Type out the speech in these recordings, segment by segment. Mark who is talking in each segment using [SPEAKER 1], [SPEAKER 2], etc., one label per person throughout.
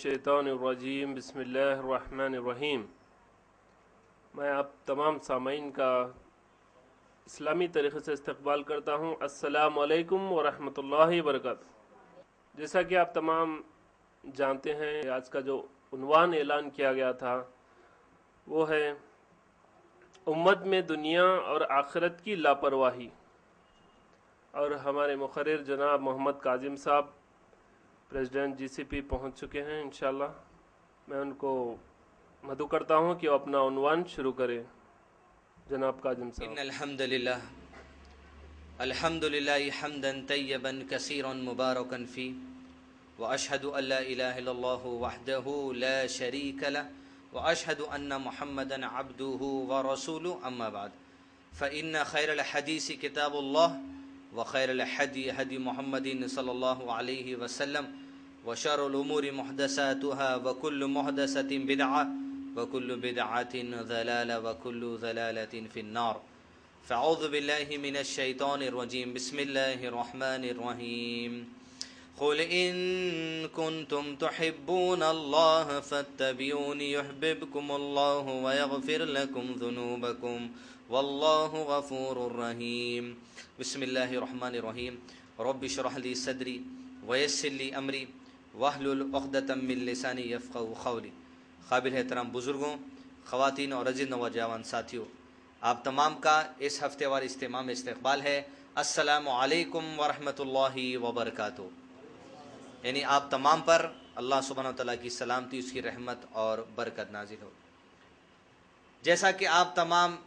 [SPEAKER 1] मिनश्शैतानिर्रजीम बिस्मिल्लाहिर्रहमानिर्रहीम। मैं आप तमाम सामीन का इस्लामी तरीक़े से इस्तक़बाल करता हूँ। अस्सलामु अलैकुम व रहमतुल्लाहि व बरकातुहू। जैसा कि आप तमाम जानते हैं, आज का जो उन्वान ऐलान किया गया था वो है उम्मत में दुनिया और आखिरत की लापरवाही। और हमारे मुक़र्रिर जनाब मोहम्मद काजिम साहब प्रेसिडेंट जीसीपी पहुंच चुके हैं। इंशाअल्लाह मैं उनको मदु करता हूं कि वो अपना उन्वान शुरू करें। जनाब काजिम साहब।
[SPEAKER 2] इन्नल हम्दुलिल्लाह अल्हम्दुलिल्लाहि हम्दन तय्यबन कसीरन मुबारकन फी व अशहदु अल्ला इलाहा इल्लल्लाहु वहदहु ला शरीक लह व अशहदु अन्न मुहम्मदन अब्दुहु व रसूलुहु अम्मा बाद फ़इन्न खैरल हदीस किताबुल्लाह व खैरल हदी हदी मुहम्मदिन सल्लल्लाहु अलैहि वसल्लम व शर्रुल उमूरि मुहदसातुहा व कुल्लु मुहदसतिन बिदअह व कुल्लु बिदअतिन ज़लाला व कुल्लु ज़लालतिन फिन्नार। फ़अऊज़ु बिल्लाहि मिनश शैतानिर रजीम। बिस्मिल्लाहिर रहमानिर रहीम। क़ुल इन कुन्तुम तुहिब्बूनल्लाह फत्तबिऊनी युहब्बिबकुमुल्लाहु व यग़फिर लकुम ज़ुनूबकुम वल्लाहु गफ़ूरुर रहीम। बिस्मिल्लाहिर रहमानिर रहीम। रब्बि इश्रह ली सदरी व यस्सिर ली अमरी वहलुल उक़दतम मिन लिसानी यफ़क़हू क़ौली। काबिल एहतराम बुज़ुर्गों, ख़वातीन और अज़ीज़ नौजवान साथियों, आप तमाम का इस हफ्ते वाले इज्तिमा में इस्तक़बाल है। अस्सलामु अलैकुम व रहमतुल्लाहि व बरकातुहू। यानी आप तमाम पर अल्लाह सुब्हानहू व तआला की सलामती, उसकी रहमत और बरकत नाज़िल हो। जैसा कि आप तमाम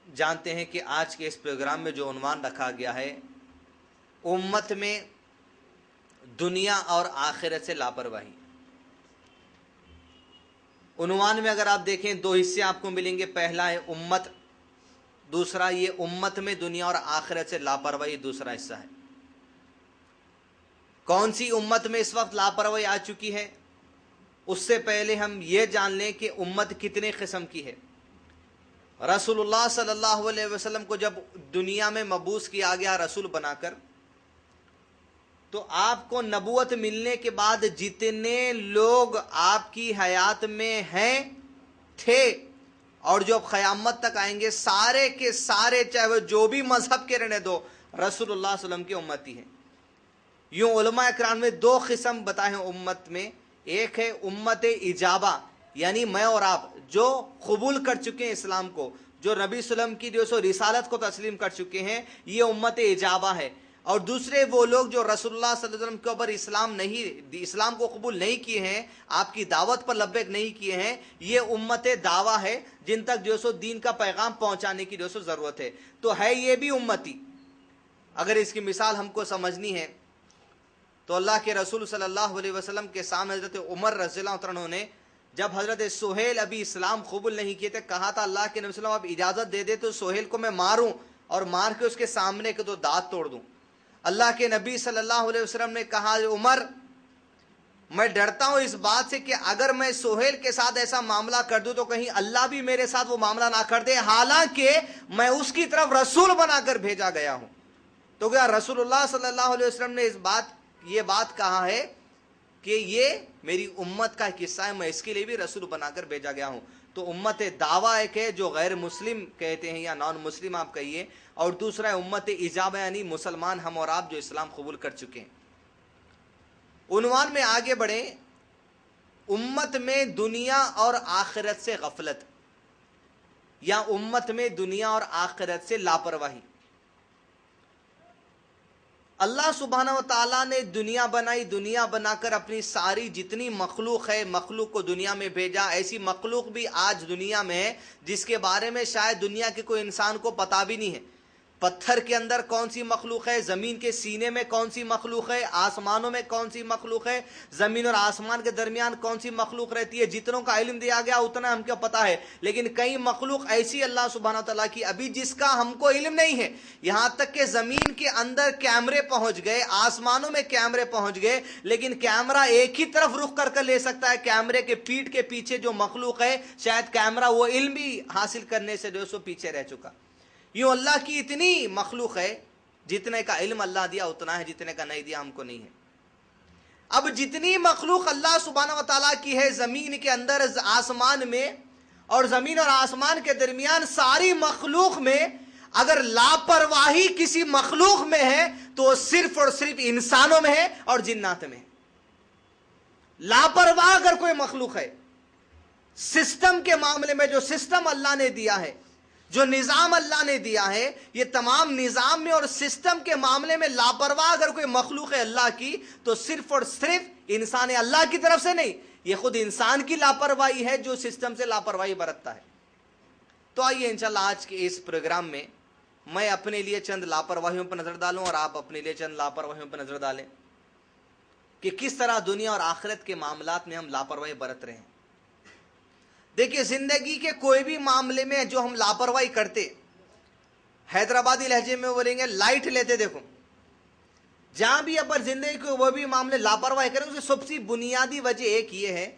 [SPEAKER 2] जानते हैं कि आज के इस प्रोग्राम में जो उन्वान रखा गया है, उम्मत में दुनिया और आखिरत से लापरवाही। उन्वान में अगर आप देखें दो हिस्से आपको मिलेंगे। पहला है उम्मत, दूसरा ये उम्मत में दुनिया और आखिरत से लापरवाही दूसरा हिस्सा है। कौन सी उम्मत में इस वक्त लापरवाही आ चुकी है, उससे पहले हम ये जान लें कि उम्मत कितने किस्म की है। रसूलुल्लाह सल्लल्लाहु अलैहि वसल्लम को जब दुनिया में मबूस किया गया रसूल बनाकर, तो आपको नबूवत मिलने के बाद जितने लोग आपकी हयात में हैं थे और जो अब क़यामत तक आएंगे, सारे के सारे चाहे वो जो भी मजहब के रहने दो, रसूलुल्लाह सल्लल्लाहु अलैहि वसल्लम की उम्मती हैं। यूं उलमा इकराम ने दो किस्म बताए हैं उम्मत में। एक है उम्मत इजाबा, यानी मैं और आप जो कबूल कर चुके हैं इस्लाम को, जो नबी सल्लम की जो सो रिसालत को तस्लीम कर चुके हैं, ये उम्मत इजाबा है। और दूसरे वो लोग जो रसूलुल्लाह सल्लल्लाहु अलैहि वसल्लम के ऊपर इस्लाम को कबूल नहीं किए हैं, आपकी दावत पर लब्बैक नहीं किए हैं, ये उम्मत दावा है, जिन तक जो सो दीन का पैगाम पहुंचाने की जो सो ज़रूरत है। तो है ये भी उम्मती। अगर इसकी मिसाल हमको समझनी है तो अल्लाह के रसूल सल्लल्लाहु अलैहि वसल्लम के सामने हज़रत उमर रज़ियल्लाहु अन्हु ने जब हज़रत सुहेल अभी इस्लाम कबूल नहीं किए थे, कहा था अल्लाह के नबी सल्लल्लाहु अलैहि वसल्लम आप इजाज़त दे दे तो सुहेल को मैं मारूं और मार के उसके सामने के दो दांत तोड़ दूं। अल्लाह के नबी सल्लल्लाहु अलैहि वसल्लम ने कहा, उमर मैं डरता हूं इस बात से कि अगर मैं सुहेल के साथ ऐसा मामला कर दूं तो कहीं अल्लाह भी मेरे साथ वो मामला ना कर दे, हालांकि मैं उसकी तरफ रसूल बनाकर भेजा गया हूं। तो क्या रसूलुल्लाह सल्लल्लाहु अलैहि वसल्लम ने ये बात कहा है कि ये मेरी उम्मत का एक हिस्सा है, मैं इसके लिए भी रसूल बनाकर भेजा गया हूं। तो उम्मत दावा एक है जो गैर मुस्लिम कहते हैं या नॉन मुस्लिम आप कहिए, और दूसरा है उम्मत इजाबा यानी मुसलमान हम और आप जो इस्लाम कबूल कर चुके हैं। उन्वान में आगे बढ़े, उम्मत में दुनिया और आखिरत से गफलत या उम्मत में दुनिया और आखिरत से लापरवाही। अल्लाह सुब्हानहू व तआला ने दुनिया बनाई, दुनिया बनाकर अपनी सारी जितनी मखलूक है, मखलूक को दुनिया में भेजा। ऐसी मखलूक भी आज दुनिया में है जिसके बारे में शायद दुनिया के कोई इंसान को पता भी नहीं है। पत्थर के अंदर कौन सी मखलूक है, ज़मीन के सीने में कौन सी मखलूक है, आसमानों में कौन सी मखलूक है, ज़मीन और आसमान के दरमियान कौन सी मखलूक रहती है, जितनों का इल्म दिया गया उतना हमको पता है। लेकिन कई मखलूक ऐसी अल्लाह सुब्हानहू व तआला की अभी जिसका हमको इल्म नहीं है। यहाँ तक कि ज़मीन के अंदर कैमरे पहुँच गए, आसमानों में कैमरे पहुँच गए, लेकिन कैमरा एक ही तरफ रुख कर ले सकता है। कैमरे के पीठ के पीछे जो मखलूक है, शायद कैमरा वो इल्म भी हासिल करने से जो सो पीछे रह चुका। यूं अल्लाह की इतनी मखलूक है, जितने का इल्म अल्लाह दिया उतना है, जितने का नहीं दिया हमको नहीं है। اب جتنی مخلوق اللہ سبحانہ و تعالیٰ کی ہے زمین کے اندر، آسمان میں، اور زمین اور آسمان کے درمیان ساری مخلوق میں اگر لاپرواہی کسی مخلوق میں ہے تو صرف اور صرف انسانوں میں ہے اور جنات میں ہے۔ لاپرواہ اگر کوئی مخلوق ہے سسٹم کے معاملے میں، جو سسٹم اللہ نے دیا ہے، جو نظام اللہ نے دیا ہے، یہ تمام نظام میں اور سسٹم کے معاملے میں لاپرواہ اگر کوئی مخلوق ہے اللہ کی تو صرف اور صرف انسان ہے، اللہ کی طرف سے نہیں، یہ خود انسان کی لاپرواہی ہے جو سسٹم سے لاپرواہی برتتا ہے۔ تو آئیے انشاءاللہ آج کے اس پروگرام میں میں اپنے لیے چند لاپرواہیوں پر نظر ڈالوں اور آپ اپنے لیے چند لاپرواہیوں پر نظر ڈالیں کہ کس طرح دنیا اور آخرت کے معاملات میں ہم لاپرواہی برت رہے ہیں۔ دیکھیے زندگی کے کوئی بھی معاملے میں جو ہم لاپرواہی کرتے، حیدرآبادی لہجے میں بولیں گے لائٹ لیتے، دیکھو جہاں بھی اپر زندگی کو وہ بھی معاملے لاپرواہی کریں، اس کی سب سے بنیادی وجہ ایک یہ ہے،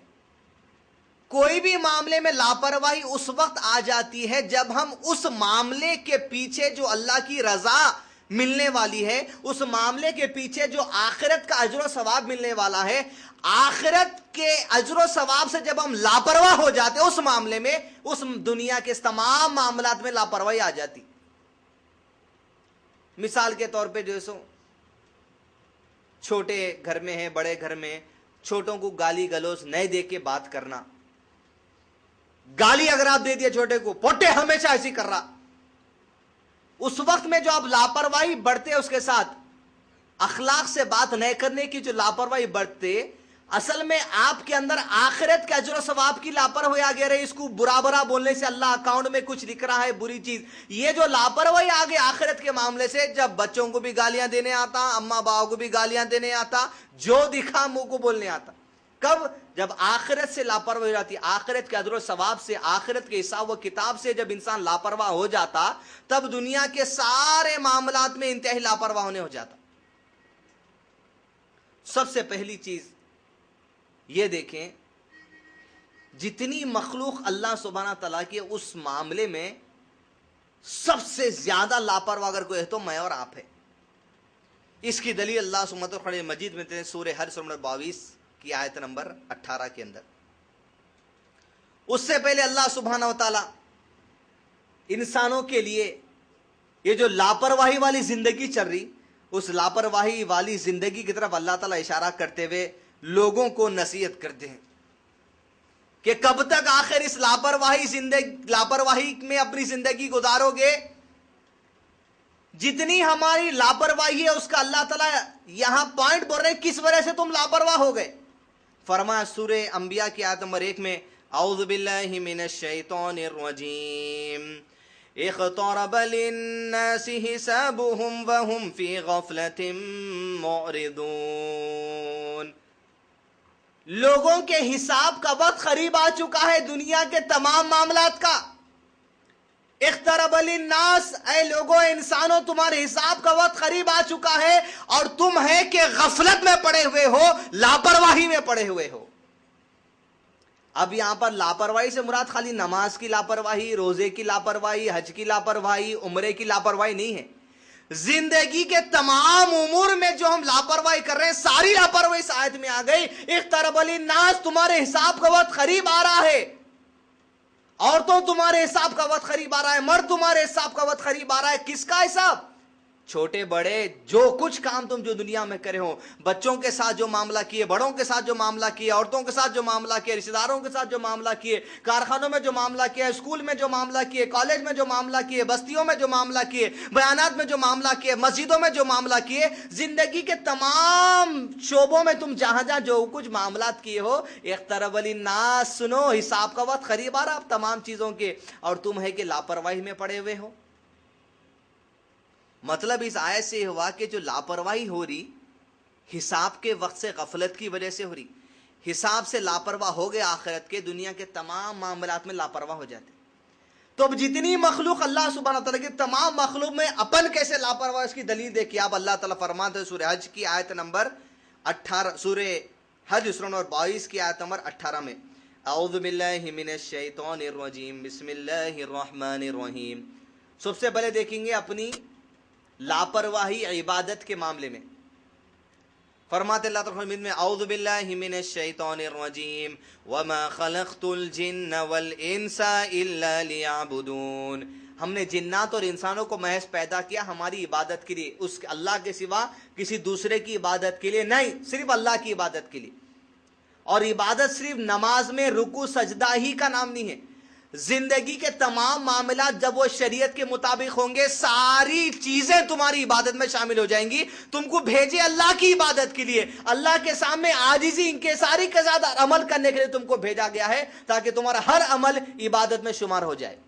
[SPEAKER 2] کوئی بھی معاملے میں لاپرواہی اس وقت آ جاتی ہے جب ہم اس معاملے کے پیچھے جو اللہ کی رضا ملنے والی ہے، اس معاملے کے پیچھے جو آخرت کا اجر و ثواب ملنے والا ہے، آخرت کے اجر و ثواب سے جب ہم لاپرواہ ہو جاتے اس معاملے میں، اس دنیا کے تمام معاملات میں لاپرواہی آ جاتی۔ مثال کے طور پہ جو سو چھوٹے گھر میں ہے، بڑے گھر میں چھوٹوں کو گالی گلوچ نہیں دے کے بات کرنا، گالی اگر آپ دے دیا چھوٹے کو، پوٹے ہمیشہ ایسی کر رہا، اس وقت میں جو آپ لاپرواہی برتے اس کے ساتھ، اخلاق سے بات نہیں کرنے کی جو لاپرواہی برتے، اصل میں آپ کے اندر آخرت کے اجر و ثواب کی لاپرواہی آگے رہی، اس کو برا برا بولنے سے اللہ اکاؤنٹ میں کچھ لکھ رہا ہے بری چیز، یہ جو لاپرواہی آگے آخرت کے معاملے سے، جب بچوں کو بھی گالیاں دینے آتا، اماں باؤ کو بھی گالیاں دینے آتا، جو دکھا منہ کو بولنے آتا، کب؟ جب آخرت سے لاپرواہی ہو جاتی، آخرت کے اجر و ثواب سے، آخرت کے حساب و کتاب سے جب انسان لاپرواہ ہو جاتا، تب دنیا کے سارے معاملات میں انتہائی لاپرواہ ہونے ہو جاتا۔ سب سے پہلی چیز یہ دیکھیں، جتنی مخلوق اللہ سبحانہ تعالیٰ کی اس معاملے میں سب سے زیادہ لاپرواہ اگر کوئی ہے تو میں اور آپ ہے۔ اس کی دلیل اللہ سبحانہ تعالیٰ مجید میں سورہ حج سورہ نمبر 22 کی آیت نمبر 18 کے اندر۔ اس سے پہلے اللہ سبحانہ وتعالی انسانوں کے لیے یہ جو لاپرواہی والی زندگی چل رہی، اس لاپرواہی والی زندگی کی طرف اللہ تعالیٰ اشارہ کرتے ہوئے لوگوں کو نصیحت کرتے ہیں کہ کب تک آخر اس لاپرواہی میں اپنی زندگی گزارو گے؟ جتنی ہماری لاپرواہی ہے اس کا اللہ تعالیٰ یہاں پوائنٹ بول رہے ہیں کس وجہ سے تم لاپرواہ ہو گئے۔ فرمایا سورہ انبیاء کی آیت نمبر 1 میں، اعوذ باللہ من الشیطان الرجیم، اقترب للناس حسابهم وهم فی غفلۃ معرضون، لوگوں کے حساب کا وقت قریب آ چکا ہے، دنیا کے تمام معاملات کا۔ اقترب للناس، اے لوگوں انسانوں تمہارے حساب کا وقت قریب آ چکا ہے اور تم ہے کہ غفلت میں پڑے ہوئے ہو، لاپرواہی میں پڑے ہوئے ہو۔ اب یہاں پر لاپرواہی سے مراد خالی نماز کی لاپرواہی، روزے کی لاپرواہی، حج کی لاپرواہی، عمرے کی لاپرواہی نہیں ہے، زندگی کے تمام امور میں جو ہم لاپرواہی کر رہے ہیں ساری لاپرواہی اس آیت میں آ گئی۔ اقترب للناس، تمہارے حساب کا وقت قریب آ رہا ہے، عورتوں تمہارے حساب کا وقت قریب آ رہا ہے، مرد تمہارے حساب کا وقت قریب آ رہا ہے۔ کس کا حساب؟ چھوٹے بڑے جو کچھ کام تم جو دنیا میں کرے ہو، بچوں کے ساتھ جو معاملہ کیے، بڑوں کے ساتھ جو معاملہ کیے، عورتوں کے ساتھ جو معاملہ کیے، رشتہ داروں کے ساتھ جو معاملہ کیے، کارخانوں میں جو معاملہ کیا، اسکول میں جو معاملہ کیے، کالج میں جو معاملہ کیے، بستیوں میں جو معاملہ کیے، بیانات میں جو معاملہ کیے، مسجدوں میں جو معاملہ کیے، زندگی کے تمام شعبوں میں تم جہاں جہاں جو کچھ معاملات کیے ہو، اقترب للناس، سنو حساب کا وقت قریب آ رہا اب تمام چیزوں کے، اور تم ہے کہ لاپرواہی میں پڑے ہوئے ہو۔ مطلب اس آیت سے ہوا کہ جو لاپرواہی ہو رہی حساب کے وقت سے غفلت کی وجہ سے ہو رہی، حساب سے لاپرواہ ہو گئے، آخرت کے دنیا کے تمام معاملات میں لاپرواہ ہو جاتے۔ تو اب جتنی مخلوق اللہ سبحانہ تعالیٰ کی تمام مخلوق میں اپن کیسے لاپرواہ، اس کی دلیل دیکھیے آپ، اللہ تعالیٰ فرماتے ہیں سورہ حج کی آیت نمبر 18، سورہ حج سورہ نمبر 22 کی آیت نمبر 18 میں، اعوذ باللہ من الشیطان الرجیم، بسم اللہ الرحمن الرحیم۔ سب سے پہلے دیکھیں گے اپنی لاپرواہی عبادت کے معاملے میں۔ फरमाते अल्लाह ताला में औज़ु बिल्लाहि मिनश शैतानिर रजीम वमा खलक़तुल जिन्न वल इंसा इल्ला लियअबुदून। हमने जिन्नात और इंसानों को महज पैदा किया हमारी इबादत के लिए, उस अल्लाह के सिवा किसी दूसरे की इबादत के लिए नहीं, सिर्फ अल्लाह की इबादत के लिए। और इबादत सिर्फ नमाज में रुकू सजदा ही का नाम नहीं है। जिंदगी के तमाम मामला जब वो शरीयत के मुताबिक होंगे, सारी चीजें तुम्हारी इबादत में शामिल हो जाएंगी। तुमको भेजे अल्लाह की इबादत के लिए, अल्लाह के सामने आजिजी इंकिसारी के साथ अमल करने के लिए तुमको भेजा गया है, ताकि तुम्हारा हर अमल इबादत में शुमार हो जाए।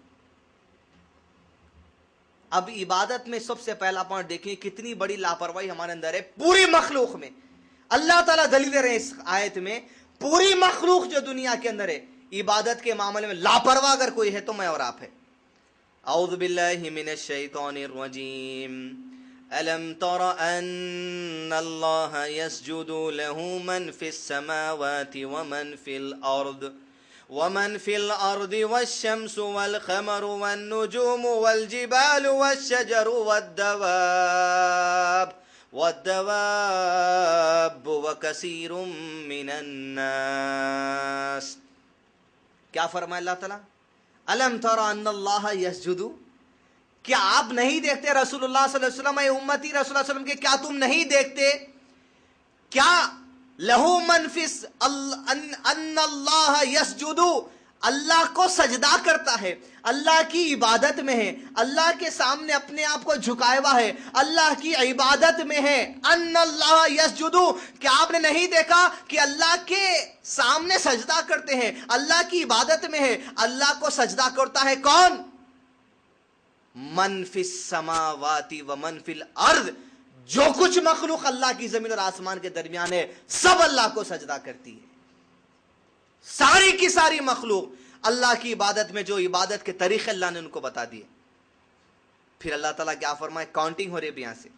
[SPEAKER 2] अब इबादत में सबसे पहला पॉइंट देखिए, कितनी बड़ी लापरवाही हमारे अंदर है। पूरी मखलूक में अल्लाह ताला दलील दे रहे हैं इस आयत में, पूरी मखलूक जो दुनिया के अंदर है, इबादत के मामले में लापरवाह अगर कोई है तो मैं और आप है। औज़ु बिल्लाहि मिनश शैतानिर रजीम अलम तरा अन्नल्लाह यस्जुदु लहू मन फिस समावाति व मन फिल अर्द वमन फिल अर्दि वश्शम्सु वल क़मरु वन नुजूमु वल जिबालु वश्शजरु वद्दवाब व कसीरुम मिनन नास। क्या फरमाया अल्लाह ताला? अलम तरा अन्नल्लाह यस्जुदु, क्या आप नहीं देखते रसूलुल्लाह सल्लल्लाहु अलैहि वसल्लम, उम्मती रसूलुल्लाह सल्लल्लाहु अलैहि वसल्लम के, क्या तुम नहीं देखते क्या लहू मन फिस अन्नल्लाह यस्जुदु, अल्लाह को सजदा करता है, अल्लाह की इबादत में है, अल्लाह के सामने अपने आप को झुकाए हुआ है, अल्लाह की इबादत में है। अन्नल्लाह यस्जुदु, क्या आपने नहीं देखा कि अल्लाह के सामने सजदा करते हैं, अल्लाह की इबादत में है। अल्लाह को सजदा करता है कौन? मन फिस समावाति व मन फिल अर्द, जो कुछ मखलूक अल्लाह की जमीन और आसमान के दरमियान है, सब अल्लाह को सजदा करती है। सारी की सारी मखलूक अल्लाह की इबादत में, जो इबादत के तरीके अल्लाह ने उनको बता दिए। फिर अल्लाह ताला क्या फरमाए, काउंटिंग हो रही है यहां से,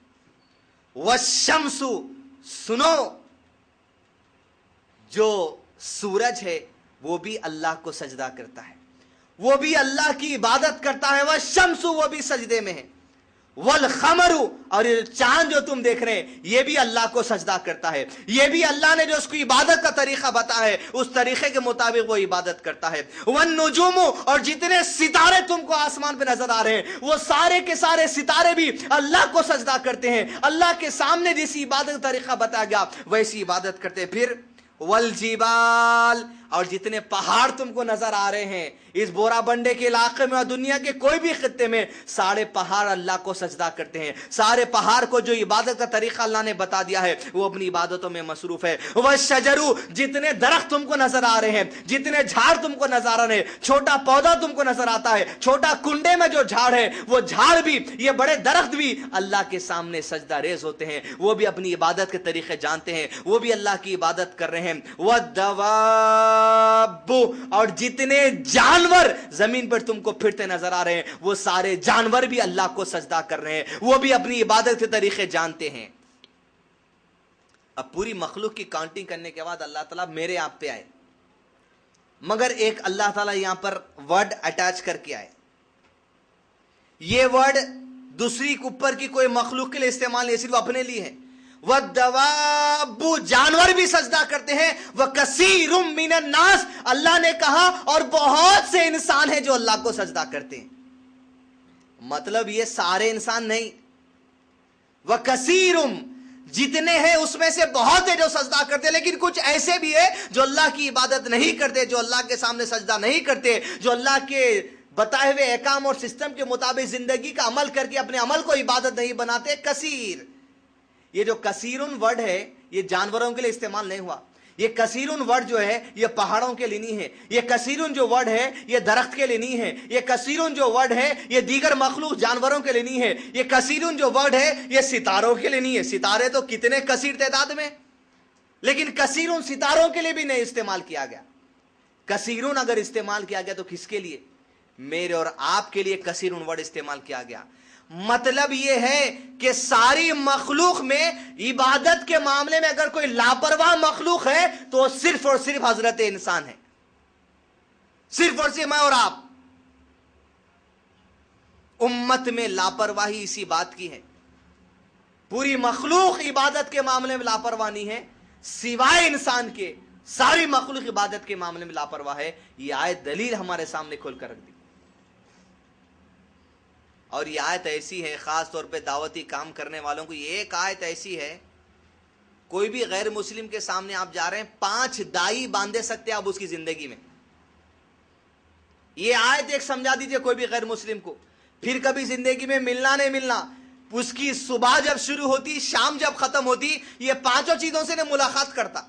[SPEAKER 2] वश्शम्सु, सुनो, जो सूरज है वो भी अल्लाह को सजदा करता है, वो भी अल्लाह की इबादत करता है। वश्शम्सु, वो भी सजदे में है। वल क़मरु, और ये चांद जो तुम देख रहे हैं ये भी अल्लाह को सजदा करता है, ये भी अल्लाह ने जो उसको इबादत का तरीका बताया है उस तरीके के मुताबिक वो इबादत करता है। वन नुजूमु, और जितने सितारे तुमको आसमान पे नजर आ रहे हैं वो सारे के सारे सितारे भी अल्लाह को सजदा करते हैं। अल्लाह के सामने जिस इबादत का तरीका बताया गया वैसी इबादत करते हैं। फिर वल जिबाल, और जितने पहाड़ तुमको नजर आ रहे हैं इस बोरा बंडे के इलाके में और दुनिया के कोई भी खित्ते में, सारे पहाड़ अल्लाह को सजदा करते हैं। सारे पहाड़ को जो इबादत का तरीका अल्लाह ने बता दिया है वो अपनी इबादतों में मसरूफ है। वह शजरू, जितने दरख्त तुमको नजर आ रहे हैं, जितने झाड़ तुमको नजर आ रहे हैं, छोटा पौधा तुमको नजर आता है, छोटा कुंडे में जो झाड़ है वो झाड़ भी, ये बड़े दरख्त भी अल्लाह के सामने सजदा रेज होते हैं। वो भी अपनी इबादत के तरीके जानते हैं, वो भी अल्लाह की इबादत कर रहे हैं। वह दवा, और जितने जानवर जमीन पर तुमको फिरते नजर आ रहे हैं वो सारे जानवर भी अल्लाह को सजदा कर रहे हैं, वो भी अपनी इबादत के तरीके जानते हैं। अब पूरी मखलूक की काउंटिंग करने के बाद अल्लाह ताला मेरे आप पे आए, मगर एक अल्लाह ताला यहां पर वर्ड अटैच करके आए। ये वर्ड दूसरी ऊपर की कोई मखलूक के लिए इस्तेमाल नहीं, सिर्फ अपने लिए है। वह दवाबु, जानवर भी सजदा करते हैं। वह कसीरुम मिनन नास, अल्लाह ने कहा और बहुत से इंसान हैं जो अल्लाह को सजदा करते हैं। मतलब ये सारे इंसान नहीं, वह कसीरुम, जितने हैं उसमें से बहुत है जो सजदा करते हैं, लेकिन कुछ ऐसे भी है जो अल्लाह की इबादत नहीं करते, जो अल्लाह के सामने सजदा नहीं करते, जो अल्लाह के बताए हुए अहकाम और सिस्टम के मुताबिक जिंदगी का अमल करके अपने अमल को इबादत नहीं बनाते। कसीर, ये जो कसीरुन वर्ड है ये जानवरों के लिए इस्तेमाल नहीं हुआ। ये कसीरुन वर्ड जो है ये पहाड़ों के लिए नहीं है, ये कसीरुन जो वर्ड है ये दरख्त के लिए नहीं है, ये कसीरुन जो वर्ड है ये दीगर मखलूक जानवरों के लिए नहीं है, ये कसीरुन जो वर्ड है ये सितारों के लिए नहीं है। सितारे तो कितने कसीर तादाद में, लेकिन कसीरुन सितारों के लिए भी नहीं इस्तेमाल किया गया। कसीरुन अगर इस्तेमाल किया गया तो किसके लिए? मेरे और आपके लिए कसीरुन वर्ड इस्तेमाल किया गया। मतलब यह है कि सारी मखलूक में इबादत के मामले में अगर कोई लापरवाह मखलूक है तो सिर्फ और सिर्फ हजरत इंसान है, सिर्फ और सिर्फ मैं और आप। उम्मत में लापरवाही इसी बात की है। पूरी मखलूक इबादत के मामले में लापरवाह नहीं है, सिवाय इंसान के सारी मखलूक इबादत के मामले में लापरवाह है। ये आयत दलील हमारे सामने खोल कर रख दी। और ये आयत ऐसी है, खास तौर पे दावती काम करने वालों को, ये एक आयत ऐसी है, कोई भी गैर मुस्लिम के सामने आप जा रहे हैं, 5 दाई बांधे सकते हैं आप उसकी जिंदगी में। ये आयत एक समझा दीजिए कोई भी गैर मुस्लिम को, फिर कभी जिंदगी में मिलना नहीं मिलना, उसकी सुबह जब शुरू होती, शाम जब खत्म होती, ये 5 चीजों से मुलाकात करता।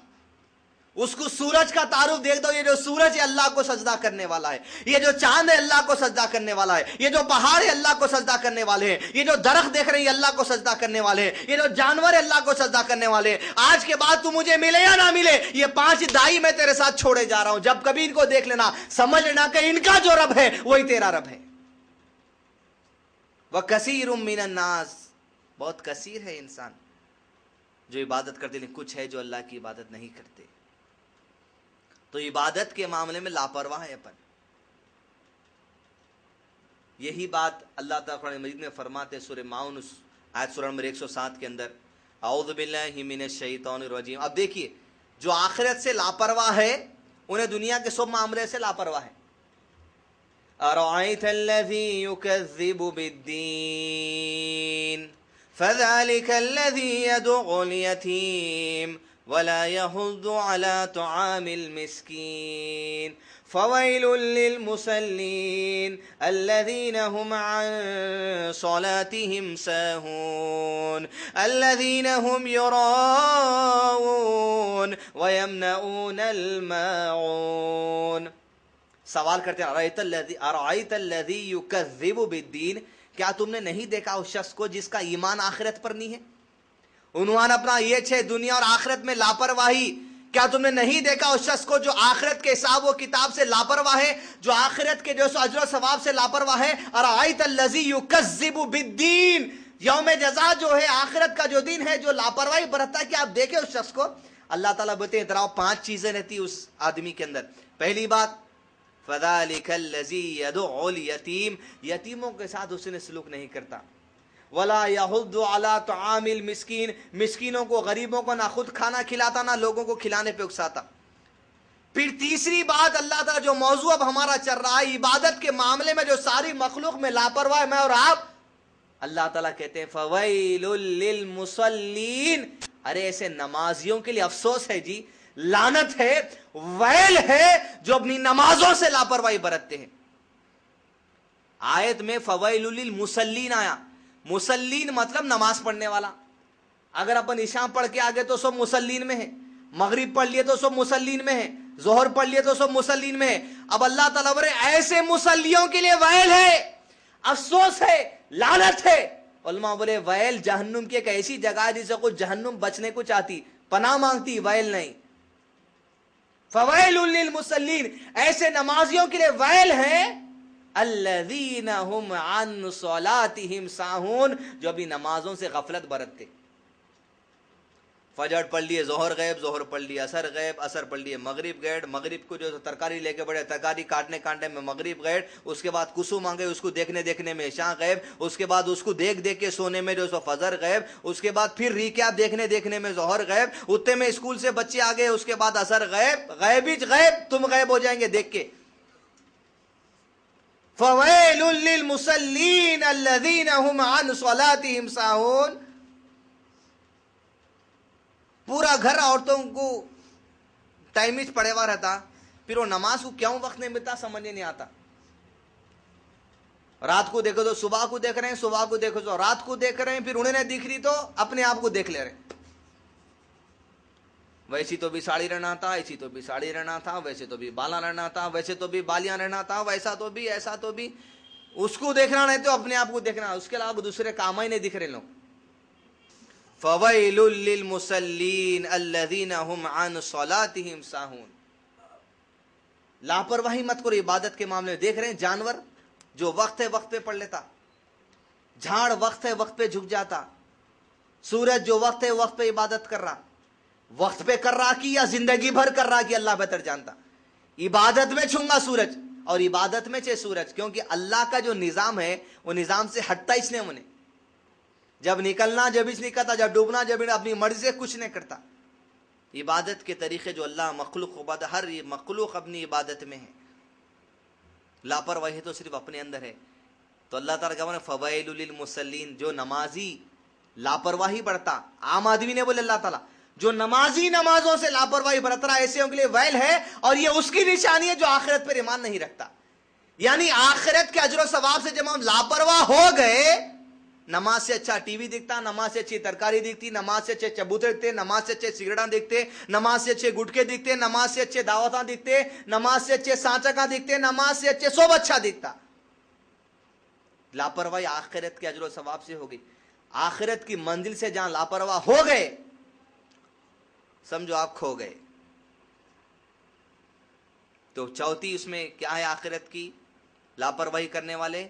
[SPEAKER 2] उसको सूरज का तारुफ देख दो, ये जो सूरज है अल्लाह को सजदा करने वाला है, ये जो चांद है अल्लाह को सजदा करने वाला है, ये जो पहाड़ है अल्लाह को सजदा करने वाले हैं, ये जो दरख्त देख रहे हैं अल्लाह को सजदा करने वाले हैं, ये जो जानवर है अल्लाह को सजदा करने वाले हैं। आज के बाद तू मुझे मिले या ना मिले, ये 5 दाई मैं तेरे साथ छोड़े जा रहा हूं। जब कभी इनको देख लेना, समझ लेना कि इनका जो रब है वही तेरा रब है। वह कसीरुम मिनन नास, बहुत कसीर है इंसान जो इबादत करते, लेकिन कुछ है जो अल्लाह की इबादत नहीं करते। तो इबादत के मामले में लापरवाह है अपन। यही बात अल्लाह ताला कुरान मजीद में फरमाते सूरह माउन आयत सूरह नंबर 107 के अंदर, औज़ु बिल्लाहि मिनश शैतानिर रजीम। अब देखिए, जो आखिरत से लापरवाह है उन्हें दुनिया के सब मामले से लापरवाह है। अरअयतल्लज़ी युकज़्ज़िबु बिद्दीन फ़ज़ालिकल्लज़ी यदउल यतीम वला यहुद्दु अला तुआमिल मिस्कीन फ़वैलुल लिल मुसल्लीन अल्लज़ीना हुम अन सलातिहिम साहून अल्लज़ीना हुम युराऊन व यमनऊनल माऊन। सवाल करते हैं, अरअयतल्लज़ी युकज़्ज़िबु बिद्दीन, क्या तुमने नहीं देखा उस शख्स को जिसका ईमान आखिरत पर नहीं है? उन्होंने अपना ये छे दुनिया और आखिरत में लापरवाही। क्या तुमने नहीं देखा उस शख्स को जो आखिरत के हिसाब व किताब से लापरवाह है, जो आखिरत के जो अजर सवाब से लापरवाह है? अरअयतल्लज़ी युकज़्ज़िबु बिद्दीन, यौम जज़ा जो है, आखिरत का जो दिन है, जो लापरवाही बरतता है, क्या आप देखे उस शख्स को? अल्लाह ताला बोलते हैं इतराओ 5 चीजें रहती उस आदमी के अंदर। पहली बात, फ़ज़ालिकल्लज़ी यदउल यतीम, यतीमों के साथ उसने सलूक नहीं करता। वला यहुद्दु अला तुआमिल मिस्कीन, मिस्कीनों को, गरीबों को ना खुद खाना खिलाता ना लोगों को खिलाने पे उकसाता। फिर तीसरी बात, अल्लाह ताला जो मौजू अब हमारा चल रहा है, इबादत के मामले में जो सारी मखलूक में लापरवाह है मैं और आप, अल्लाह ताला कहते हैं फ़वैलुल लिल मुसल्लीन, अरे ऐसे नमाजियों के लिए अफसोस है जी, लानत है, वैल है जो अपनी नमाजों से लापरवाही बरतते हैं। आयत में फ़वैलुल लिल मुसल्लीन आया, मुसल्लीन मतलब नमाज पढ़ने वाला। अगर अपन इशा पढ़ के आगे तो सब मुसल्लीन में है, मगरिब पढ़ लिए तो सब मुसल्लीन में है, जोहर पढ़ लिए तो सब मुसल्लीन में है। अब अल्लाह ताला बोले ऐसे मुसल्लियों के लिए वैल है, अफसोस है, लानत है। उलमा बोले वैल जहन्नुम की एक ऐसी जगह है जिसे कुछ जहन्नुम बचने को चाहती, पनाह मांगती, वैल नहीं। फ़वैलुल लिल मुसल्लीन, ऐसे नमाजियों के लिए वैल है, अल्लज़ीना हुम अन सलातिहिम साहून, जो अभी नमाजों से गफलत बरतते। फजर पढ़ लिए, जोहर गैब, जोहर पढ़ लिए, असर गैब, असर पढ़ लिए, मगरिब गैब, मगरिब को जो तरकारी लेके बढ़े, तरकारी काटने काटने में मगरिब गैब, उसके बाद कुसु मांगे, उसको देखने देखने में इशा गैब, उसके बाद उसको देख देख के सोने में जो सो फजर गैब, उसके बाद फिर रिक्यात देखने देखने में जोहर गैब, उतने में स्कूल से बच्चे आ गए, उसके बाद असर गैब, गैब ही गैब, तुम गैब हो जाएंगे देख के। फ़वैलुल लिल मुसल्लीन अल्लज़ीना हुम अन सलातिहिम साहून। पूरा घर औरतों को टाइमिज पड़े हुआ रहता, फिर वो नमाज को क्यों वक्त नहीं मिलता समझ नहीं आता। रात को देखो तो सुबह को देख रहे हैं, सुबह को देखो तो रात को देख रहे हैं, फिर उन्हें नहीं दिख रही तो अपने आप को देख ले रहे हैं। वैसी तो भी साड़ी रहना था, ऐसी तो भी साड़ी रहना था, वैसे तो भी बाला रहना था, वैसे तो भी बालियां रहना था, वैसा तो भी, ऐसा तो भी। उसको देखना नहीं तो अपने आप को देखना, उसके अलावा दूसरे काम ही नहीं दिख रहे लोग। फ़वैलुल लिल मुसल्लीन अल्लज़ीना हुम अन सलातिहिम साहून। लापरवाही मत करो इबादत के मामले में। देख रहे हैं जानवर जो वक्त है वक्त पे पढ़ लेता, झाड़ वक्त है वक्त पे झुक जाता, सूरज जो वक्त है वक्त पे इबादत कर रहा, वक्त पे कर रहा कि या जिंदगी भर कर रहा कि अल्लाह बेहतर जानता। इबादत में छूंगा सूरज और इबादत में चे सूरज, क्योंकि अल्लाह का जो निजाम है वो निजाम से हटता इसने उन्हें। जब निकलना जब ही निकलता, जब डूबना जब अपनी मर्जी से कुछ नहीं करता। इबादत के तरीके जो अल्लाह मखलूक हर मखलूक अपनी इबादत में है, लापरवाही तो सिर्फ अपने अंदर है। तो अल्लाह ताला का फवैलुल लिल मुसल्लीन, जो नमाजी लापरवाही बरता, आम आदमी ने बोले अल्लाह ताला जो नमाजी नमाजों से लापरवाही बरत रहा है ऐसे के लिए वैल है, और ये उसकी निशानी है जो आखिरत पर ईमान नहीं रखता। यानी आखिरत के अजर सवाब से जब हम लापरवाह हो गए, नमाज से अच्छा टीवी दिखता, नमाज से अच्छी तरकारी दिखती, नमाज से अच्छे चबूतरे दिखते, नमाज से अच्छे सिगरेटा दिखते, नमाज से अच्छे गुटके दिखते, नमाज से अच्छे दावता दिखते, नमाज से अच्छे सांचका दिखते, नमाज से अच्छे सब अच्छा दिखता। लापरवाही आखिरत के अजर सवाब से हो गई। आखिरत की मंजिल से जहां लापरवाह हो गए, समझो आप खो गए। तो चौथी उसमें क्या है आखिरत की लापरवाही करने वाले?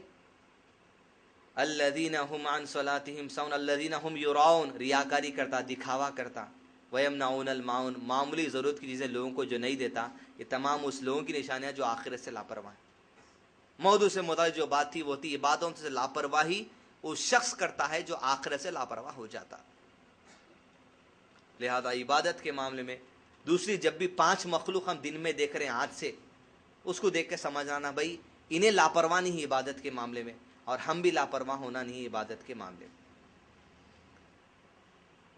[SPEAKER 2] अल्लज़ीना हुम अन सलातिहिम साउन अल्लज़ीना हुम युराउन, रियाकारी करता, दिखावा करता, वयमनाउनल माउन, मामूली ज़रूरत की चीज़ें लोगों को जो नहीं देता। ये तमाम उस लोगों की निशानियां जो आखिरत से लापरवाह। मौजू से मुताबिक जो बात थी वो थी इबादतों से लापरवाही उस शख्स करता है जो आखिरत से लापरवाह हो जाता। लिहाजा इबादत के मामले में दूसरी, जब भी 5 मखलूक हम दिन में देख रहे हैं आज से, उसको देख के समझ आना भाई इन्हें लापरवाह नहीं इबादत के मामले में, और हम भी लापरवाह होना नहीं इबादत के मामले में।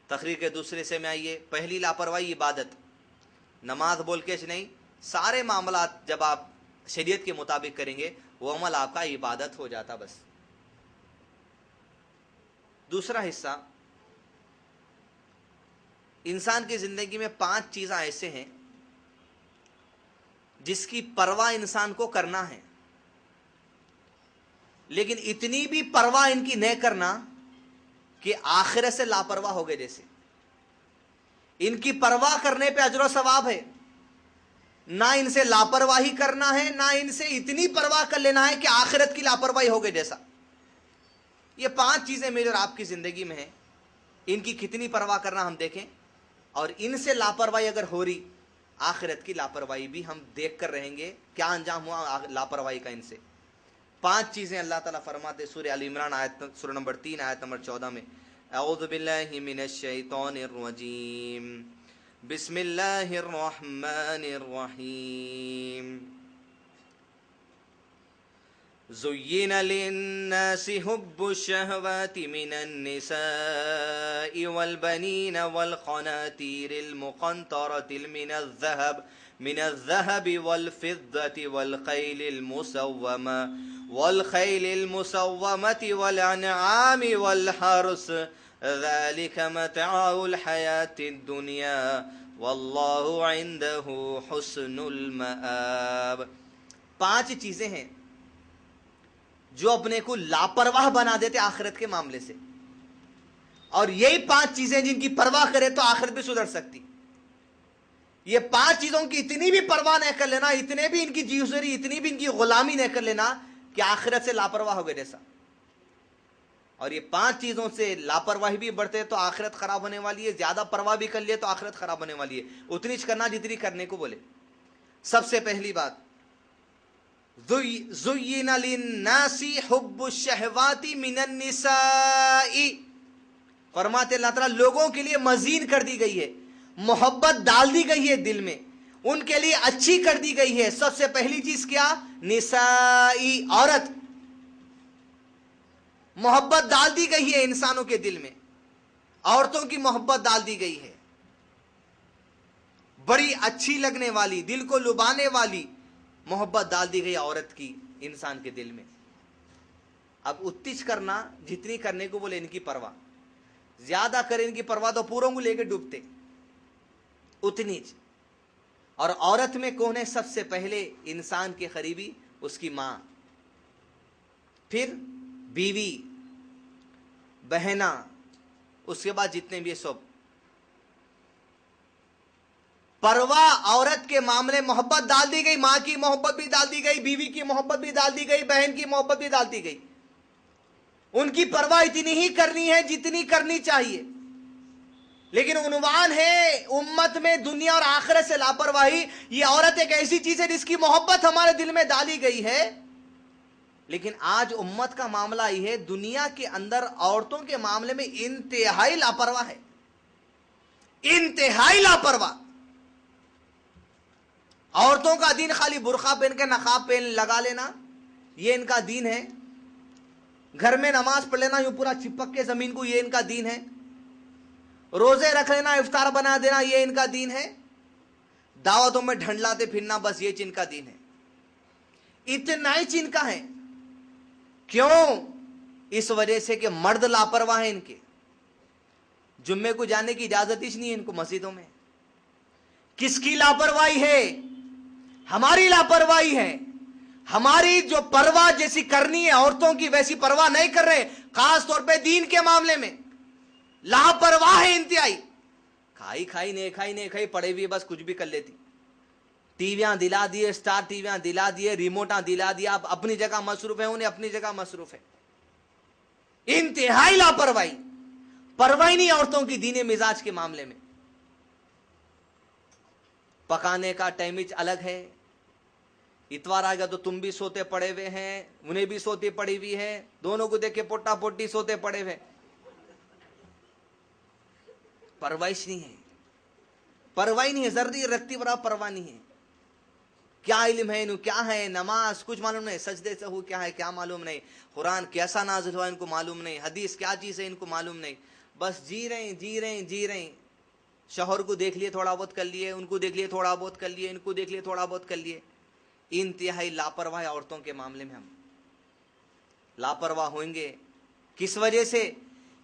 [SPEAKER 2] तकरीर के दूसरे से में आइए। पहली लापरवाही इबादत, नमाज बोल के नहीं, सारे मामला जब आप शरीयत के मुताबिक करेंगे वो अमल आपका इबादत हो जाता बस। दूसरा हिस्सा, इंसान की जिंदगी में 5 चीजें ऐसे हैं जिसकी परवाह इंसान को करना है, लेकिन इतनी भी परवाह इनकी नहीं करना कि आखिरत से लापरवाह हो गए। जैसे इनकी परवाह करने पे अजर सवाब है, ना इनसे लापरवाही करना है, ना इनसे इतनी परवाह कर लेना है कि आखिरत की लापरवाही हो गई जैसा। ये 5 चीजें मेजर आपकी जिंदगी में है, इनकी कितनी परवाह करना हम देखें, और इनसे लापरवाही अगर हो रही, आखिरत की लापरवाही भी हम देख कर रहेंगे क्या अंजाम हुआ लापरवाही का इनसे। 5 चीजें अल्लाह ताला फरमाते सूरह अल इमरान आयत सूरह नंबर 3 आयत नंबर 14 में, अऊज़ु बिल्लाहि मिनश शैतानिर रजीम, बिस्मिल्लाहिर रहमानिर रहीम। ज़ुय्यिना लिन्नासि हुब्बुश शहवाति मिनन निसाइ वल बनीना वल क़नातीरिल मुक़ंतरति मिनज़ ज़हबि वल फ़िद्दति वल ख़ैलिल मुसव्वमति वल अनआमि वल हर्स, ज़ालिक मताउल हयातिद दुनिया वल्लाहु इंदहु हुस्नुल मआब। 5 चीजें हैं जो अपने को लापरवाह बना देते आखिरत के मामले से, और यही 5 चीजें जिनकी परवाह करे तो आखिरत भी सुधर सकती। ये 5 चीजों की इतनी भी परवाह नहीं कर लेना, इतने भी इनकी जीवसरी, इतनी भी इनकी गुलामी नहीं कर लेना कि आखिरत से लापरवाह हो गए जैसा। और ये 5 चीजों से लापरवाही भी बढ़ते तो आखिरत खराब होने वाली है, ज्यादा परवाह भी कर लिए तो आखिरत खराब होने वाली है। उतनी करना जितनी करने को बोले। सबसे पहली बात, ज़ुय्यिना लिन्नासि हुब्बुश शहवाति मिनन निसाइ, फरमाते अल्लाह ताला लोगों के लिए मज़ीन कर दी गई है, मोहब्बत डाल दी गई है दिल में, उनके लिए अच्छी कर दी गई है। सबसे पहली चीज क्या? निसाई, औरत। मोहब्बत डाल दी गई है इंसानों के दिल में, औरतों की मोहब्बत डाल दी गई है, बड़ी अच्छी लगने वाली, दिल को लुभाने वाली मोहब्बत डाल दी गई औरत की इंसान के दिल में। अब उत्तिज करना जितनी करने को बोले इनकी परवाह, ज्यादा करें इनकी परवाह तो पूरों को लेकर डूबते, उतनी। और औरत में कौन है सबसे पहले इंसान के करीबी? उसकी मां, फिर बीवी, बहना, उसके बाद जितने भी सब। परवाह औरत के मामले मोहब्बत डाल दी गई, मां की मोहब्बत भी डाल दी गई, बीवी की मोहब्बत भी डाल दी गई, बहन की मोहब्बत भी डाल दी गई। उनकी परवाह इतनी ही करनी है जितनी करनी चाहिए। लेकिन उन्वान है उम्मत में दुनिया और आखिरत से लापरवाही। ये औरत एक ऐसी चीज है जिसकी मोहब्बत हमारे दिल में डाली गई है, لیکن آج امت کا معاملہ یہ ہے، دنیا کے اندر عورتوں کے معاملے میں انتہائی لاپرواہ ہے، انتہائی لاپرواہ۔ عورتوں کا دین خالی برقع پہن کے نقاب پہن لگا لینا، یہ ان کا دین ہے۔ گھر میں نماز پڑھ لینا یوں پورا چپک کے زمین کو، یہ ان کا دین ہے۔ روزے رکھ لینا، افطار بنا دینا، یہ ان کا دین ہے۔ دعوتوں میں ڈھنڈلاتے پھرنا، بس یہ ان کا دین ہے۔ اتنا ہی ان کا ہے۔ کیوں؟ اس وجہ سے کہ مرد لاپرواہ ہیں ان کے، جمعے کو جانے کی اجازت ہی نہیں ہے ان کو مسجدوں میں۔ کس کی لاپرواہی ہے؟ ہماری لاپرواہی ہے۔ ہماری جو پرواہ جیسی کرنی ہے عورتوں کی، ویسی پرواہ نہیں کر رہے، خاص طور پہ دین کے معاملے میں لاپرواہ ہے انتہائی۔ کھائی نہیں کھائی پڑے ہوئے بس کچھ بھی کر لیتی۔ ٹی ویاں دلا دیے، اسٹار ٹی ویاں دلا دیے، ریموٹاں دلا دیا، اب اپنی جگہ مصروف ہے، انہیں اپنی جگہ مصروف ہے۔ انتہائی لاپرواہی، پرواہی نہیں عورتوں کی دین مزاج کے معاملے میں۔ پکانے کا ٹائم الگ ہے، اتوار آئے گا تو تم بھی سوتے پڑے ہوئے ہیں، انہیں بھی سوتی پڑی ہوئی ہے، دونوں کو دیکھ کے پوٹا پوٹی سوتے پڑے ہوئے۔ پرواہش نہیں ہے، پرواہی نہیں ہے، ذرا رکھتی برابر پرواہ نہیں ہے۔ کیا علم ہے انہوں، کیا ہے نماز کچھ معلوم نہیں، سجدے سے ہو کیا ہے کیا معلوم نہیں، قرآن کیسا نازل ہوا ان کو معلوم نہیں، حدیث کیا چیز ہے ان کو معلوم نہیں، بس جی رہے ہیں۔ شوہر کو دیکھ لیے تھوڑا بہت کر لیے، ان کو دیکھ لیے تھوڑا بہت کر لیے، ان کو دیکھ لیے تھوڑا بہت کر لیے۔ انتہائی لاپرواہ عورتوں کے معاملے میں ہم لاپرواہ ہوئیں گے۔ کس وجہ سے؟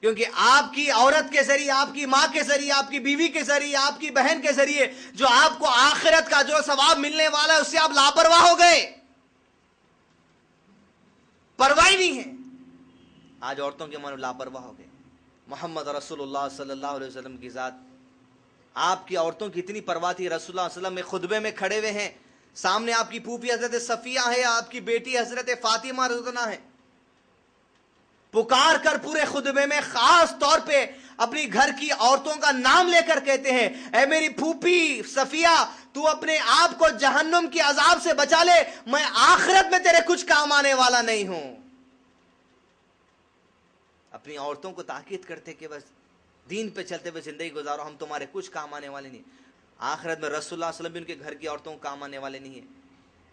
[SPEAKER 2] کیونکہ آپ کی عورت کے ذریعے، آپ کی ماں کے ذریعے، آپ کی بیوی کے ذریعے، آپ کی بہن کے ذریعے جو آپ کو آخرت کا جو ثواب ملنے والا ہے، اس سے آپ لاپرواہ ہو گئے، پرواہ نہیں ہے۔ آج عورتوں کے معنی لاپرواہ ہو گئے۔ محمد رسول اللہ صلی اللہ علیہ وسلم کی ذات، آپ کی عورتوں کی اتنی پرواہ تھی، رسول اللہ علیہ وسلم میں خطبے میں کھڑے ہوئے ہیں، سامنے آپ کی پھوپھی حضرت صفیہ ہے، آپ کی بیٹی حضرت فاطمہ رضی اللہ عنہا ہے، پکار کر پورے خطبے میں خاص طور پہ اپنی گھر کی عورتوں کا نام لے کر کہتے ہیں، اے میری پھوپھی صفیہ، تو اپنے آپ کو جہنم کی عذاب سے بچا لے، میں آخرت میں تیرے کچھ کام آنے والا نہیں ہوں۔ اپنی عورتوں کو تاکید کرتے کہ بس دین پہ چلتے ہوئے زندگی گزارو، ہم تمہارے کچھ کام آنے والے نہیں۔ آخرت میں رسول اللہ صلی اللہ علیہ وسلم بھی ان کے گھر کی عورتوں کو کام آنے والے نہیں ہیں۔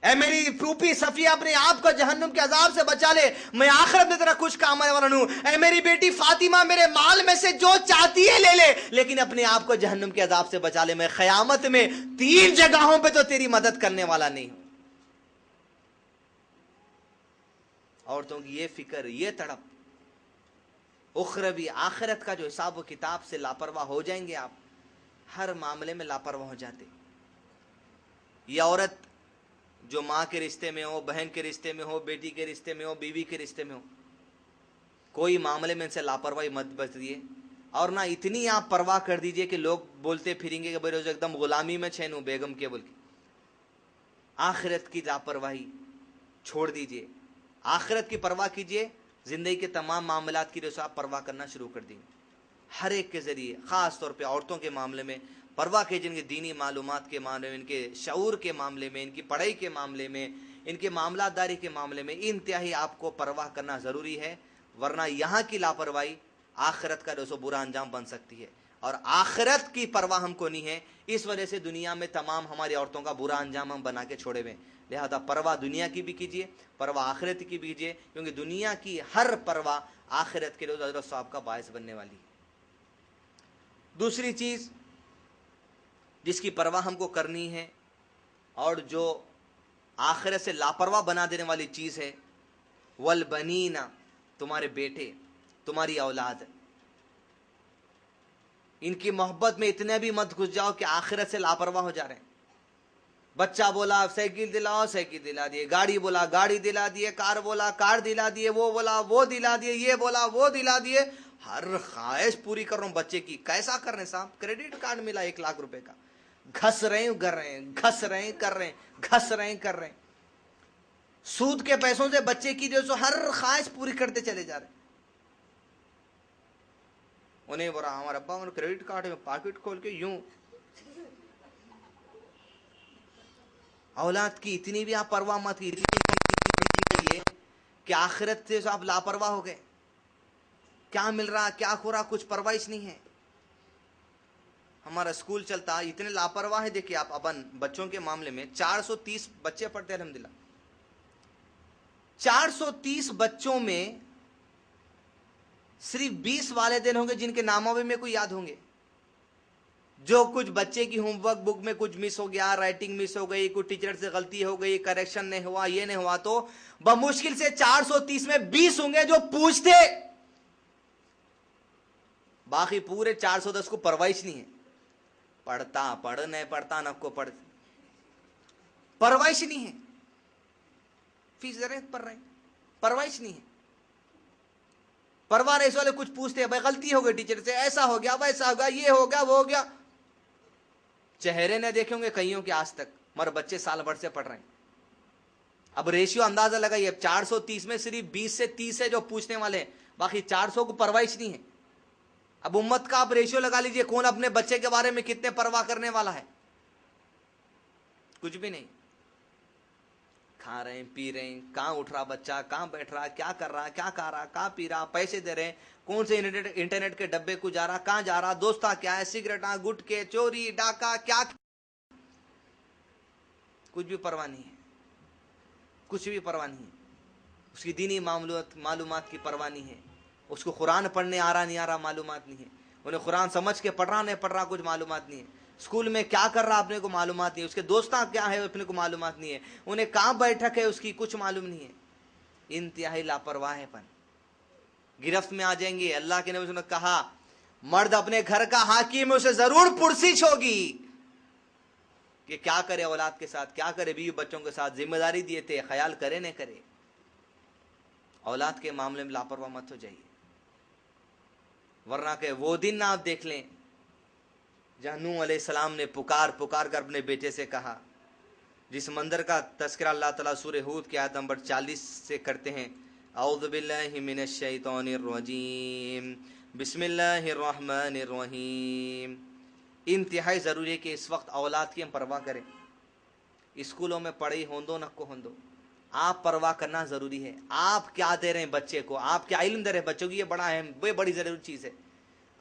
[SPEAKER 2] اے میری پھوپھی صفیہ، اپنے آپ کو جہنم کے عذاب سے بچا لے، میں آخرت میں تیرا کچھ کام آنے والا نہیں ہوں۔ اے میری بیٹی فاطمہ، میرے مال میں سے جو چاہتی ہے لے لے، لیکن اپنے آپ کو جہنم کے عذاب سے بچا لے، میں قیامت میں 3 جگہوں پہ تو تیری مدد کرنے والا نہیں ہوں۔ عورتوں کی یہ فکر، یہ تڑپ، اخروی آخرت کا جو حساب و کتاب سے لاپرواہ ہو جائیں گے آپ، ہر معاملے میں لاپرواہ ہو جاتے۔ یہ عورت جو ماں کے رشتے میں ہو، بہن کے رشتے میں ہو، بیٹی کے رشتے میں ہو، بیوی کے رشتے میں ہو، کوئی معاملے میں ان سے لاپرواہی مت برتیے، اور نہ اتنی آپ پرواہ کر دیجئے کہ لوگ بولتے پھریں گے کہ بھائی روز ایک دم غلامی میں چھینو بیگم کے بول کے۔ آخرت کی لاپرواہی چھوڑ دیجئے، آخرت کی پرواہ کیجئے، زندگی کے تمام معاملات کی آپ پرواہ کرنا شروع کر دیں۔ ہر ایک کے ذریعے، خاص طور پہ عورتوں کے معاملے میں پرواہ کیجئے، ان کے دینی معلومات کے معاملے میں، ان کے شعور کے معاملے میں، ان کی پڑھائی کے معاملے میں، ان کے معاملات داری کے معاملے میں انتہائی آپ کو پرواہ کرنا ضروری ہے، ورنہ یہاں کی لاپرواہی آخرت کا جو برا انجام بن سکتی ہے، اور آخرت کی پرواہ ہم کو نہیں ہے، اس وجہ سے دنیا میں تمام ہماری عورتوں کا برا انجام ہم بنا کے چھوڑے ہوئے۔ لہذا پرواہ دنیا کی بھی کیجیے، پرواہ آخرت کی بھی کیجیے، کیونکہ دنیا کی ہر پرواہ آخرت کے روز اجر و ثواب کا باعث بننے والی ہے۔ دوسری چیز جس کی پرواہ ہم کو کرنی ہے اور جو آخرت سے لاپرواہ بنا دینے والی چیز ہے، والبنین، تمہارے بیٹے، تمہاری اولاد، ان کی محبت میں اتنے بھی مت گھس جاؤ کہ آخرت سے لاپرواہ ہو جا رہے ہیں۔ بچہ بولا سائیکل دلاؤ، سائیکل دلا دیے، گاڑی بولا گاڑی دلا دیے، کار بولا کار دلا دیے، وہ بولا وہ دلا دیے، یہ بولا وہ دلا دیے، ہر خواہش پوری کر رہا ہوں بچے کی۔ کیسا کر رہے ہیں صاحب؟ کریڈٹ کارڈ ملا 1 لاکھ روپے کا، گھس رہے ہیں کر رہے ہیں، گھس رہے ہیں کر رہے ہیں، گھس رہے ہیں کر رہے ہیں، سود کے پیسوں سے بچے کی جو سو ہر خواہش پوری کرتے چلے جا رہے ہیں۔ انہیں بولا ہمارا ابا ہمارا کریڈٹ کارڈ میں پاکٹ کھول کے یوں۔ اولاد کی اتنی بھی آپ پرواہ مت کیجیے کہ آخرت سے آپ لاپرواہ ہو گئے، کیا مل رہا کیا ہو رہا کچھ پرواہ نہیں ہے۔ ہمارا اسکول چلتا، اتنے لاپرواہ ہے، دیکھیے آپ اپن بچوں کے معاملے میں 430 بچے پڑھتے ہیں الحمدللہ، 430 بچوں میں صرف 20 والدین ہوں گے جن کے ناموں میں کوئی یاد ہوں گے۔ جو کچھ بچے کی ہوم ورک بک میں کچھ مس ہو گیا، رائٹنگ مس ہو گئی، کوئی ٹیچر سے غلطی ہو گئی، کریکشن نہیں ہوا، یہ نہیں ہوا، تو بمشکل سے 430 میں 20 ہوں گے جو پوچھتے، باقی پورے 410 کو پرورش نہیں ہے۔ پڑھتا پڑھ نہیں پڑھتا نہ کو پڑھ، پرورش نہیں ہے، فیس دے رہے پڑھ رہے پرورش نہیں ہے، پرواہ اس والے کچھ پوچھتے ہیں، بھائی غلطی ہو گئی ٹیچر سے، ایسا ہو گیا ویسا ہو گیا، یہ ہو گیا وہ ہو گیا، چہرے نہ دیکھیں گے کئیوں کے آج تک، مگر بچے سال بھر سے پڑھ رہے ہیں۔ اب ریشیو اندازہ لگائیے، 430 میں صرف 20 سے 30 ہے جو پوچھنے والے ہیں، باقی 400 کو پرواہ نہیں ہے۔ اب امت کا آپ ریشیو لگا لیجئے، کون اپنے بچے کے بارے میں کتنے پرواہ کرنے والا ہے؟ کچھ بھی نہیں۔ کھا رہے ہیں پی رہے ہیں، کہاں اٹھ رہا بچہ، کہاں بیٹھ رہا، کیا کر رہا، کیا کھا رہا، کہاں پی رہا، پیسے دے رہے ہیں، کون سے انٹرنیٹ کے ڈبے کو جا رہا، کہاں جا رہا، دوستہ کیا ہے، سگریٹاں گٹکے چوری ڈاکہ کیا، کچھ بھی پرواہ نہیں ہے، کچھ بھی پرواہ نہیں ہے۔ اس کی دینی معلومات کی پرواہ نہیں ہے، اس کو قرآن پڑھنے آ رہا نہیں آ رہا معلومات نہیں ہے، انہیں قرآن سمجھ کے پڑھ رہا نہیں پڑھ رہا کچھ معلومات نہیں ہے، اسکول میں کیا کر رہا اپنے کو معلومات نہیں ہے، اس کے دوستاں کیا ہے اپنے کو معلومات نہیں ہے، انہیں کہاں بیٹھک ہے اس کی کچھ معلوم نہیں ہے۔ انتہائی لاپرواہ ہے پن، گرفت میں آ جائیں گے۔ اللہ کے نبی نے کہا مرد اپنے گھر کا حاکم ہے، اسے ضرور پرسش ہوگی کہ کیا کرے اولاد کے ساتھ، کیا کرے بیوی بچوں کے ساتھ، ذمہ داری دیے تھے، خیال کرے نہ کرے۔ اولاد کے معاملے میں لاپرواہ مت ہو جائیے، ورنہ کہ وہ دن آپ دیکھ لیں جہاں نوح علیہ السلام نے پکار کر اپنے بیٹے سے کہا، جس منظر کا تذکرہ اللہ تعالیٰ سورہ ہود کی آیت نمبر 40 سے کرتے ہیں، اعوذ باللہ من الشیطان الرجیم بسم اللہ الرحمن الرحیم۔ انتہائی ضروری ہے کہ اس وقت اولاد کی ہم پرواہ کریں۔ اسکولوں میں پڑھائی ہوندو نہ کو ہوندو، آپ پرواہ کرنا ضروری ہے۔ آپ کیا دے رہے ہیں بچے کو، آپ کیا علم دے رہے ہیں بچوں کی، یہ بڑا اہم، یہ بڑی ضروری چیز ہے۔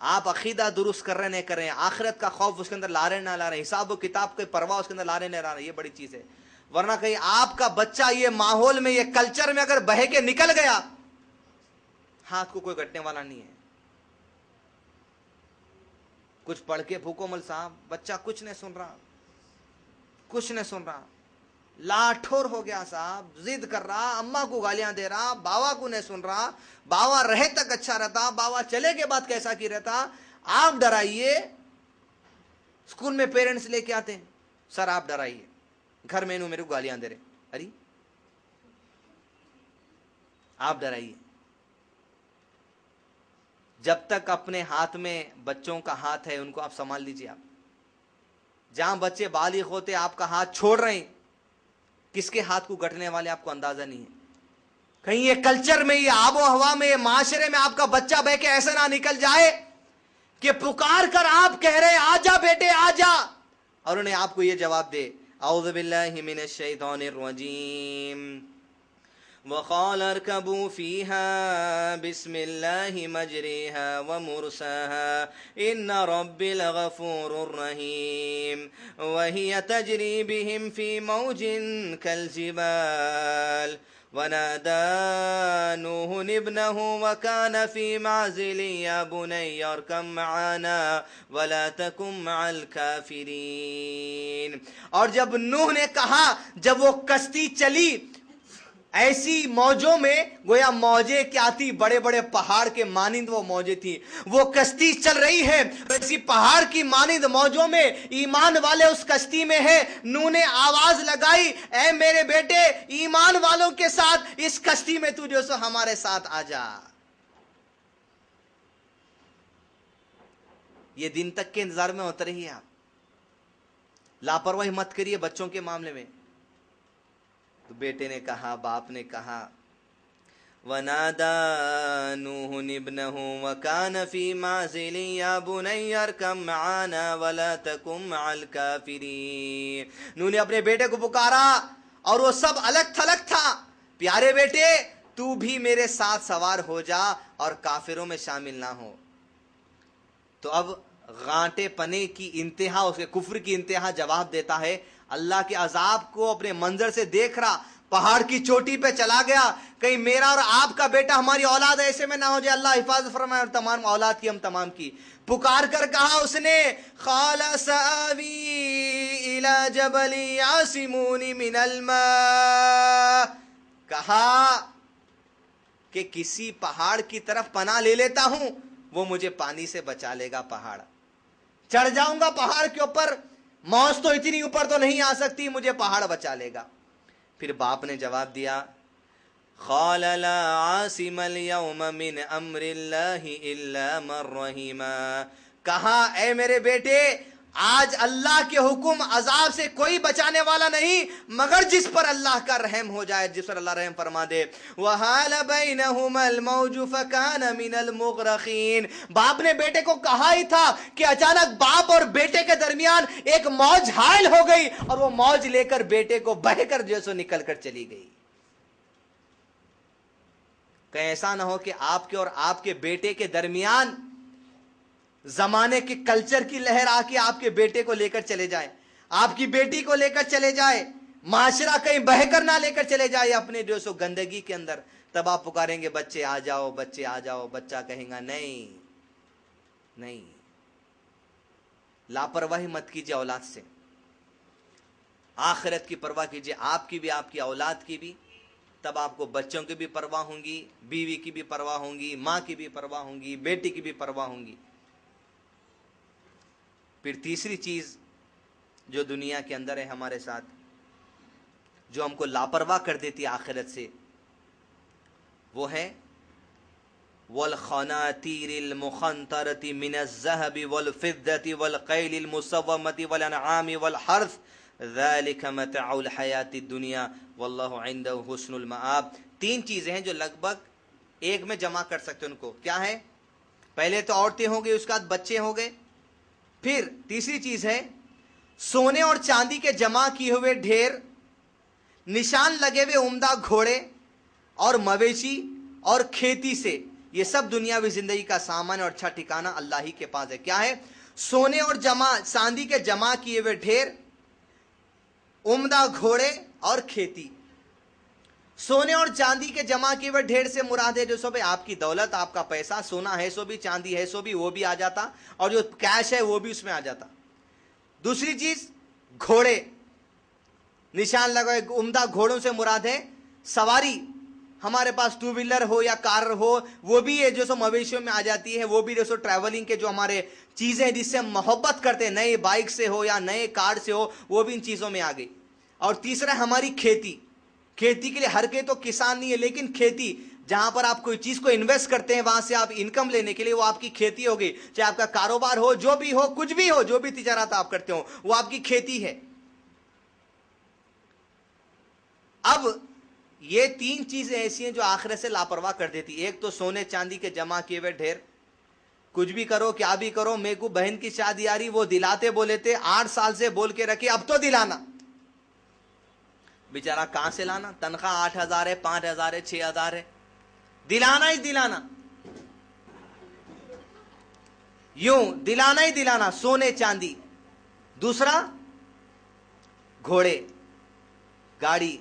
[SPEAKER 2] آپ عقیدہ درست کر رہے نہیں کر رہے ہیں، آخرت کا خوف اس کے اندر لا رہے نہ لا رہے ہیں، حساب و کتاب کی پرواہ اس کے اندر لا رہے نہیں لا رہے ہیں، یہ بڑی چیز ہے۔ ورنہ کہیں آپ کا بچہ یہ ماحول میں، یہ کلچر میں اگر بہہ کے نکل گیا، ہاتھ کو کوئی گھٹنے والا نہیں ہے۔ کچھ پڑھ کے پھوکو مل صاحب، بچہ کچھ نہیں سن رہا، کچھ نہیں سن رہا، لاٹھور ہو گیا صاحب، ضد کر رہا، اماں کو گالیاں دے رہا، باوا کو نہیں سن رہا، باوا رہے تک اچھا رہتا، باوا چلے کے بعد کیسا کی رہتا۔ آپ ڈرائیے، اسکول میں پیرنٹس لے کے آتے ہیں، سر آپ ڈرائیے، گھر میں انہوں میرے کو گالیاں دے رہے، ارے آپ ڈرائیے۔ جب تک اپنے ہاتھ میں بچوں کا ہاتھ ہے ان کو آپ سنبھال لیجیے۔ آپ جہاں بچے بالغ ہوتے آپ کا ہاتھ چھوڑ رہے ہیں، کس کے ہاتھ کو گھٹنے والے آپ کو اندازہ نہیں ہے۔ کہیں یہ کلچر میں، یہ آب و ہوا میں، یہ معاشرے میں آپ کا بچہ بہ کے ایسا نہ نکل جائے کہ پکار کر آپ کہہ رہے آجا بیٹے آجا، اور انہیں آپ کو یہ جواب دے اعوذ باللہ من الشیطان الرجیم وقال اركبوا فيها بسم الله مجريها ومرساها إن ربي لغفور رحيم وهي تجري بهم في موج كالجبال ونادى نوح ابنه وكان في معزل يا بني اركب معنا ولا تكن مع الكافرين۔ اور جب نوح نے کہا، جب وہ کشتی چلی ایسی موجوں میں، گویا موجیں کیا تھی، بڑے بڑے پہاڑ کے مانند وہ موجیں تھی، وہ کشتی چل رہی ہے ایسی پہاڑ کی مانند موجوں میں، ایمان والے اس کشتی میں ہے۔ نوح نے آواز لگائی، اے میرے بیٹے ایمان والوں کے ساتھ اس کشتی میں تو جو سو ہمارے ساتھ آ جا۔ یہ دن تک کے انتظار میں ہوتے رہیے آپ، لاپرواہی مت کریے بچوں کے معاملے میں۔ تو بیٹے نے کہا، باپ نے کہا، وَنَادَى نُوحٌ ابْنَهُ وَكَانَ فِي مَعْزِلٍ يَا بُنَيَّ ارْكَب مَعَنَا وَلَا تَكُن مَعَ الْكَافِرِينَ۔ نوح نے اپنے بیٹے کو پکارا اور وہ سب الگ تھلگ تھا، پیارے بیٹے تو بھی میرے ساتھ سوار ہو جا اور کافروں میں شامل نہ ہو. تو اب غانٹے پنے کی انتہا، اس کے کفر کی انتہا جواب دیتا ہے. اللہ کے عذاب کو اپنے منظر سے دیکھ رہا، پہاڑ کی چوٹی پہ چلا گیا، کہیں میرا اور آپ کا بیٹا، ہماری اولاد ایسے میں نہ ہو جائے، اللہ حفاظت فرمائے، اور تمام اولاد کی ہم تمام کی. پکار کر کہا اس نے قال سآوی الی جبل یعصمونی من الماء، کہا کہ کسی پہاڑ کی طرف پناہ لے لیتا ہوں، وہ مجھے پانی سے بچا لے گا. پہاڑ چڑھ جاؤں گا پہاڑ کے اوپر، موج تو اتنی اوپر تو نہیں آ سکتی، مجھے پہاڑ بچا لے گا. پھر باپ نے جواب دیا قال لا عاصم اليوم من امر اللہ الا من رحم، کہا اے میرے بیٹے آج اللہ کے حکم عذاب سے کوئی بچانے والا نہیں مگر جس پر اللہ کا رحم ہو جائے، جس پر اللہ رحم فرما دے. وحال بینہما الموج فکان من المغرقین، باپ نے بیٹے کو کہا ہی تھا کہ اچانک باپ اور بیٹے کے درمیان ایک موج حائل ہو گئی، اور وہ موج لے کر بیٹے کو بہہ کر جو سو نکل کر چلی گئی. کہ ایسا نہ ہو کہ آپ کے اور آپ کے بیٹے کے درمیان زمانے کے کلچر کی لہر آ کے آپ کے بیٹے کو لے کر چلے جائے، آپ کی بیٹی کو لے کر چلے جائے، معاشرہ کہیں بہہ کر نہ لے کر چلے جائے اپنے جو سو گندگی کے اندر. تب آپ پکاریں گے بچے آ جاؤ، بچے آ جاؤ، بچہ کہیں گا نہیں نہیں. لاپرواہی مت کیجیے اولاد سے، آخرت کی پرواہ کیجیے، آپ کی بھی آپ کی اولاد کی بھی. تب آپ کو بچوں کی بھی پرواہ ہوں گی، بیوی کی بھی پرواہ ہوں گی، ماں کی بھی پرواہ ہوں گی، بیٹی کی بھی پرواہ ہوں گی. پھر تیسری چیز جو دنیا کے اندر ہے ہمارے ساتھ، جو ہم کو لاپرواہ کر دیتی ہے آخرت سے، وہ ہے والخناتیر المخنطرۃ من الذهب والفضة والخیل المسومۃ والانعام والحرث ذلک متاع الحیاۃ الدنیا واللہ عنده حسن المآب. تین چیزیں ہیں جو لگ بھگ ایک میں جمع کر سکتے ہیں. ان کو کیا ہے؟ پہلے تو عورتیں ہو گئی، اس کے بعد بچے ہو گئے، پھر تیسری چیز ہے سونے اور چاندی کے جمع کیے ہوئے ڈھیر، نشان لگے ہوئے عمدہ گھوڑے اور مویشی اور کھیتی سے. یہ سب دنیاوی زندگی کا سامان اور اچھا ٹھکانہ اللہ ہی کے پاس ہے. کیا ہے؟ سونے اور چاندی کے جمع کیے ہوئے ڈھیر، عمدہ گھوڑے اور کھیتی. سونے اور چاندی کے جمع کیے ہوئے ڈھیر سے مراد ہے جو سب آپ کی دولت، آپ کا پیسہ، سونا ہے سو بھی، چاندی ہے سو بھی، وہ بھی آ جاتا، اور جو کیش ہے وہ بھی اس میں آ جاتا. دوسری چیز گھوڑے، نشان لگائے عمدہ گھوڑوں سے مراد ہے سواری. ہمارے پاس ٹو ویلر ہو یا کار ہو، وہ بھی ہے جو سو مویشیوں میں آ جاتی ہے، وہ بھی جو سو ٹریولنگ کے جو ہمارے چیزیں جس سے ہم محبت کرتے ہیں، نئے بائک سے ہو یا نئے کار سے ہو، وہ بھی ان چیزوں میں آ گئی. اور تیسرا ہماری کھیتی. کھیتی کے لیے ہر کوئی تو کسان نہیں ہے، لیکن کھیتی جہاں پر آپ کوئی چیز کو انویسٹ کرتے ہیں وہاں سے آپ انکم لینے کے لیے، وہ آپ کی کھیتی ہوگی. چاہے آپ کا کاروبار ہو، جو بھی ہو، کچھ بھی ہو، جو بھی تجارت آپ کرتے ہو، وہ آپ کی کھیتی ہے. اب یہ تین چیزیں ایسی ہیں جو آخرت سے لاپرواہ کر دیتی. ایک تو سونے چاندی کے جمع کیے ہوئے ڈھیر، کچھ بھی کرو کیا بھی کرو، میرے کو بہن کی شادی آ رہی، وہ دلاتے بولے تھے 8 سال سے بول کے رکھے، اب تو دلانا. بیچارہ کہاں سے لانا؟ تنخواہ 8,000 ہے، 5,000 ہے، 6,000 ہے، دلانا ہی دلانا، یوں دلانا ہی دلانا، سونے چاندی. دوسرا گھوڑے گاڑی،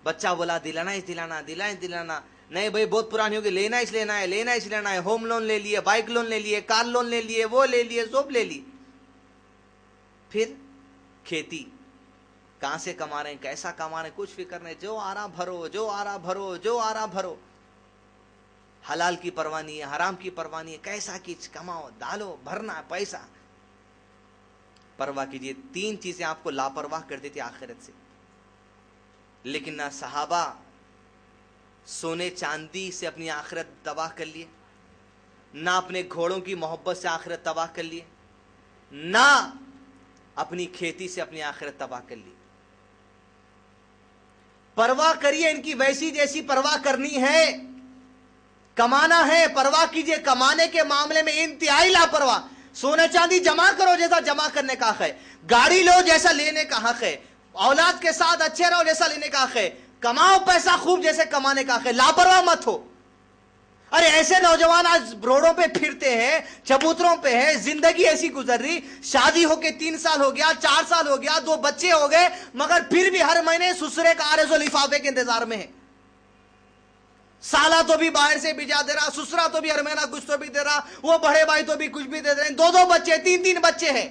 [SPEAKER 2] بچہ بولا دلانا ہی دلانا، دلانا ہی دلانا، نہیں بھائی بہت پرانی ہوگی، لینا ہی لینا ہے، لینا ہی لینا ہے. ہوم لون لے لیے، بائک لون لے لیے، کار لون لے لیے، وہ لے لیے، سب لے لی. پھر کھیتی، کہاں سے کما رہے ہیں، کیسا کما رہے ہیں، کچھ فکر نہیں، جو آ رہا بھرو، جو آ رہا بھرو، جو آ رہا بھرو. حلال کی پرواہ نہیں ہے، حرام کی پرواہ نہیں ہے، کیسا کچھ کماؤ، ڈالو، بھرنا پیسہ. پرواہ کیجیے. تین چیزیں آپ کو لاپرواہ کر دیتی آخرت سے. لیکن نہ صحابہ سونے چاندی سے اپنی آخرت تباہ کر لیے، نہ اپنے گھوڑوں کی محبت سے آخرت تباہ کر لیے، نہ اپنی کھیتی سے اپنی آخرت تباہ کر لی. پرواہ کریے ان کی ویسی جیسی پرواہ کرنی ہے. کمانا ہے، پرواہ کیجئے. کمانے کے معاملے میں انتہائی لاپرواہ. سونے چاندی جمع کرو جیسا جمع کرنے کا حق ہے، گاڑی لو جیسا لینے کا حق ہے، اولاد کے ساتھ اچھے رہو جیسا لینے کا حق ہے. कमाओ पैसा खूब जैसे कमाने का है, लापरवाह मत हो। अरे ऐसे नौजवान आज रोडों पे फिरते हैं, चबूतरों पे हैं, जिंदगी ऐसी गुजर रही, शादी होके 3 साल हो गया, 4 साल हो गया, 2 बच्चे हो गए, मगर फिर भी हर महीने ससुरे का आरज़ो लिफाफे के इंतजार में है। साला तो भी बाहर से भिजा दे रहा, ससुरा तो भी हर महीना कुछ तो भी दे रहा, वो बड़े भाई तो भी कुछ भी दे रहे हैं, 2-2 बच्चे, 3-3 बच्चे हैं।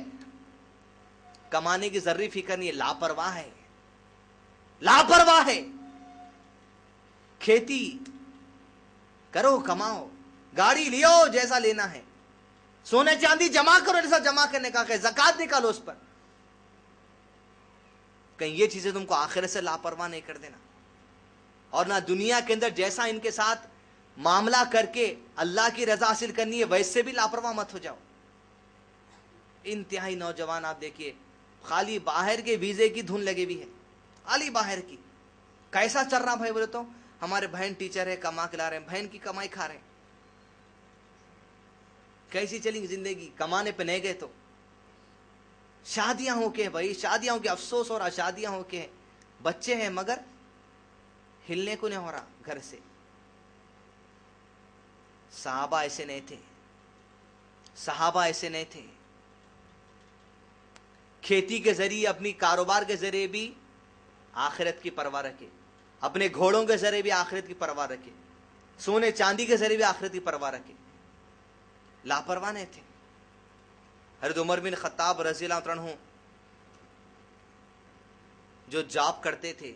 [SPEAKER 2] कमाने की जर्री फिक्र नहीं है, लापरवाह है, लापरवाह है। खेती करो, कमाओ, गाड़ी लियो जैसा लेना है, सोने चांदी जमा करो जैसा जमा करने का है, ज़कात निकालो उस पर। कहीं ये चीजें तुमको आखिरत से लापरवाह नहीं कर देना। और ना दुनिया के अंदर जैसा इनके साथ मामला करके अल्लाह की रजा हासिल करनी है, वैसे भी लापरवाह मत हो जाओ। इंतहाई नौजवान आप देखिए, खाली बाहर के वीजे की धुन लगी हुई है, खाली बाहर की। कैसा चल रहा भाई बोले तो, हमारे बहन टीचर है, कमा के ला रहे हैं, बहन की कमाई खा रहे हैं। कैसी चलेंगी जिंदगी, कमाने पे नहीं गए तो। शादियां होके भाई, शादियां होके अफसोस हो रहा, शादियां होके बच्चे हैं मगर हिलने को नहीं हो रहा घर से। सहाबा ऐसे नहीं थे, सहाबा ऐसे नहीं थे। खेती के जरिए, अपनी कारोबार के जरिए भी आखिरत की परवाह रखे, अपने घोड़ों के जरिए भी आखिरत की परवाह रखे, सोने चांदी के जरिए भी आखिरत की परवाह रखे, लापरवाह नहीं थे। हज़रत उमर बिन खत्ताब रज़ी अल्लाह अन्हु जो जॉब करते थे,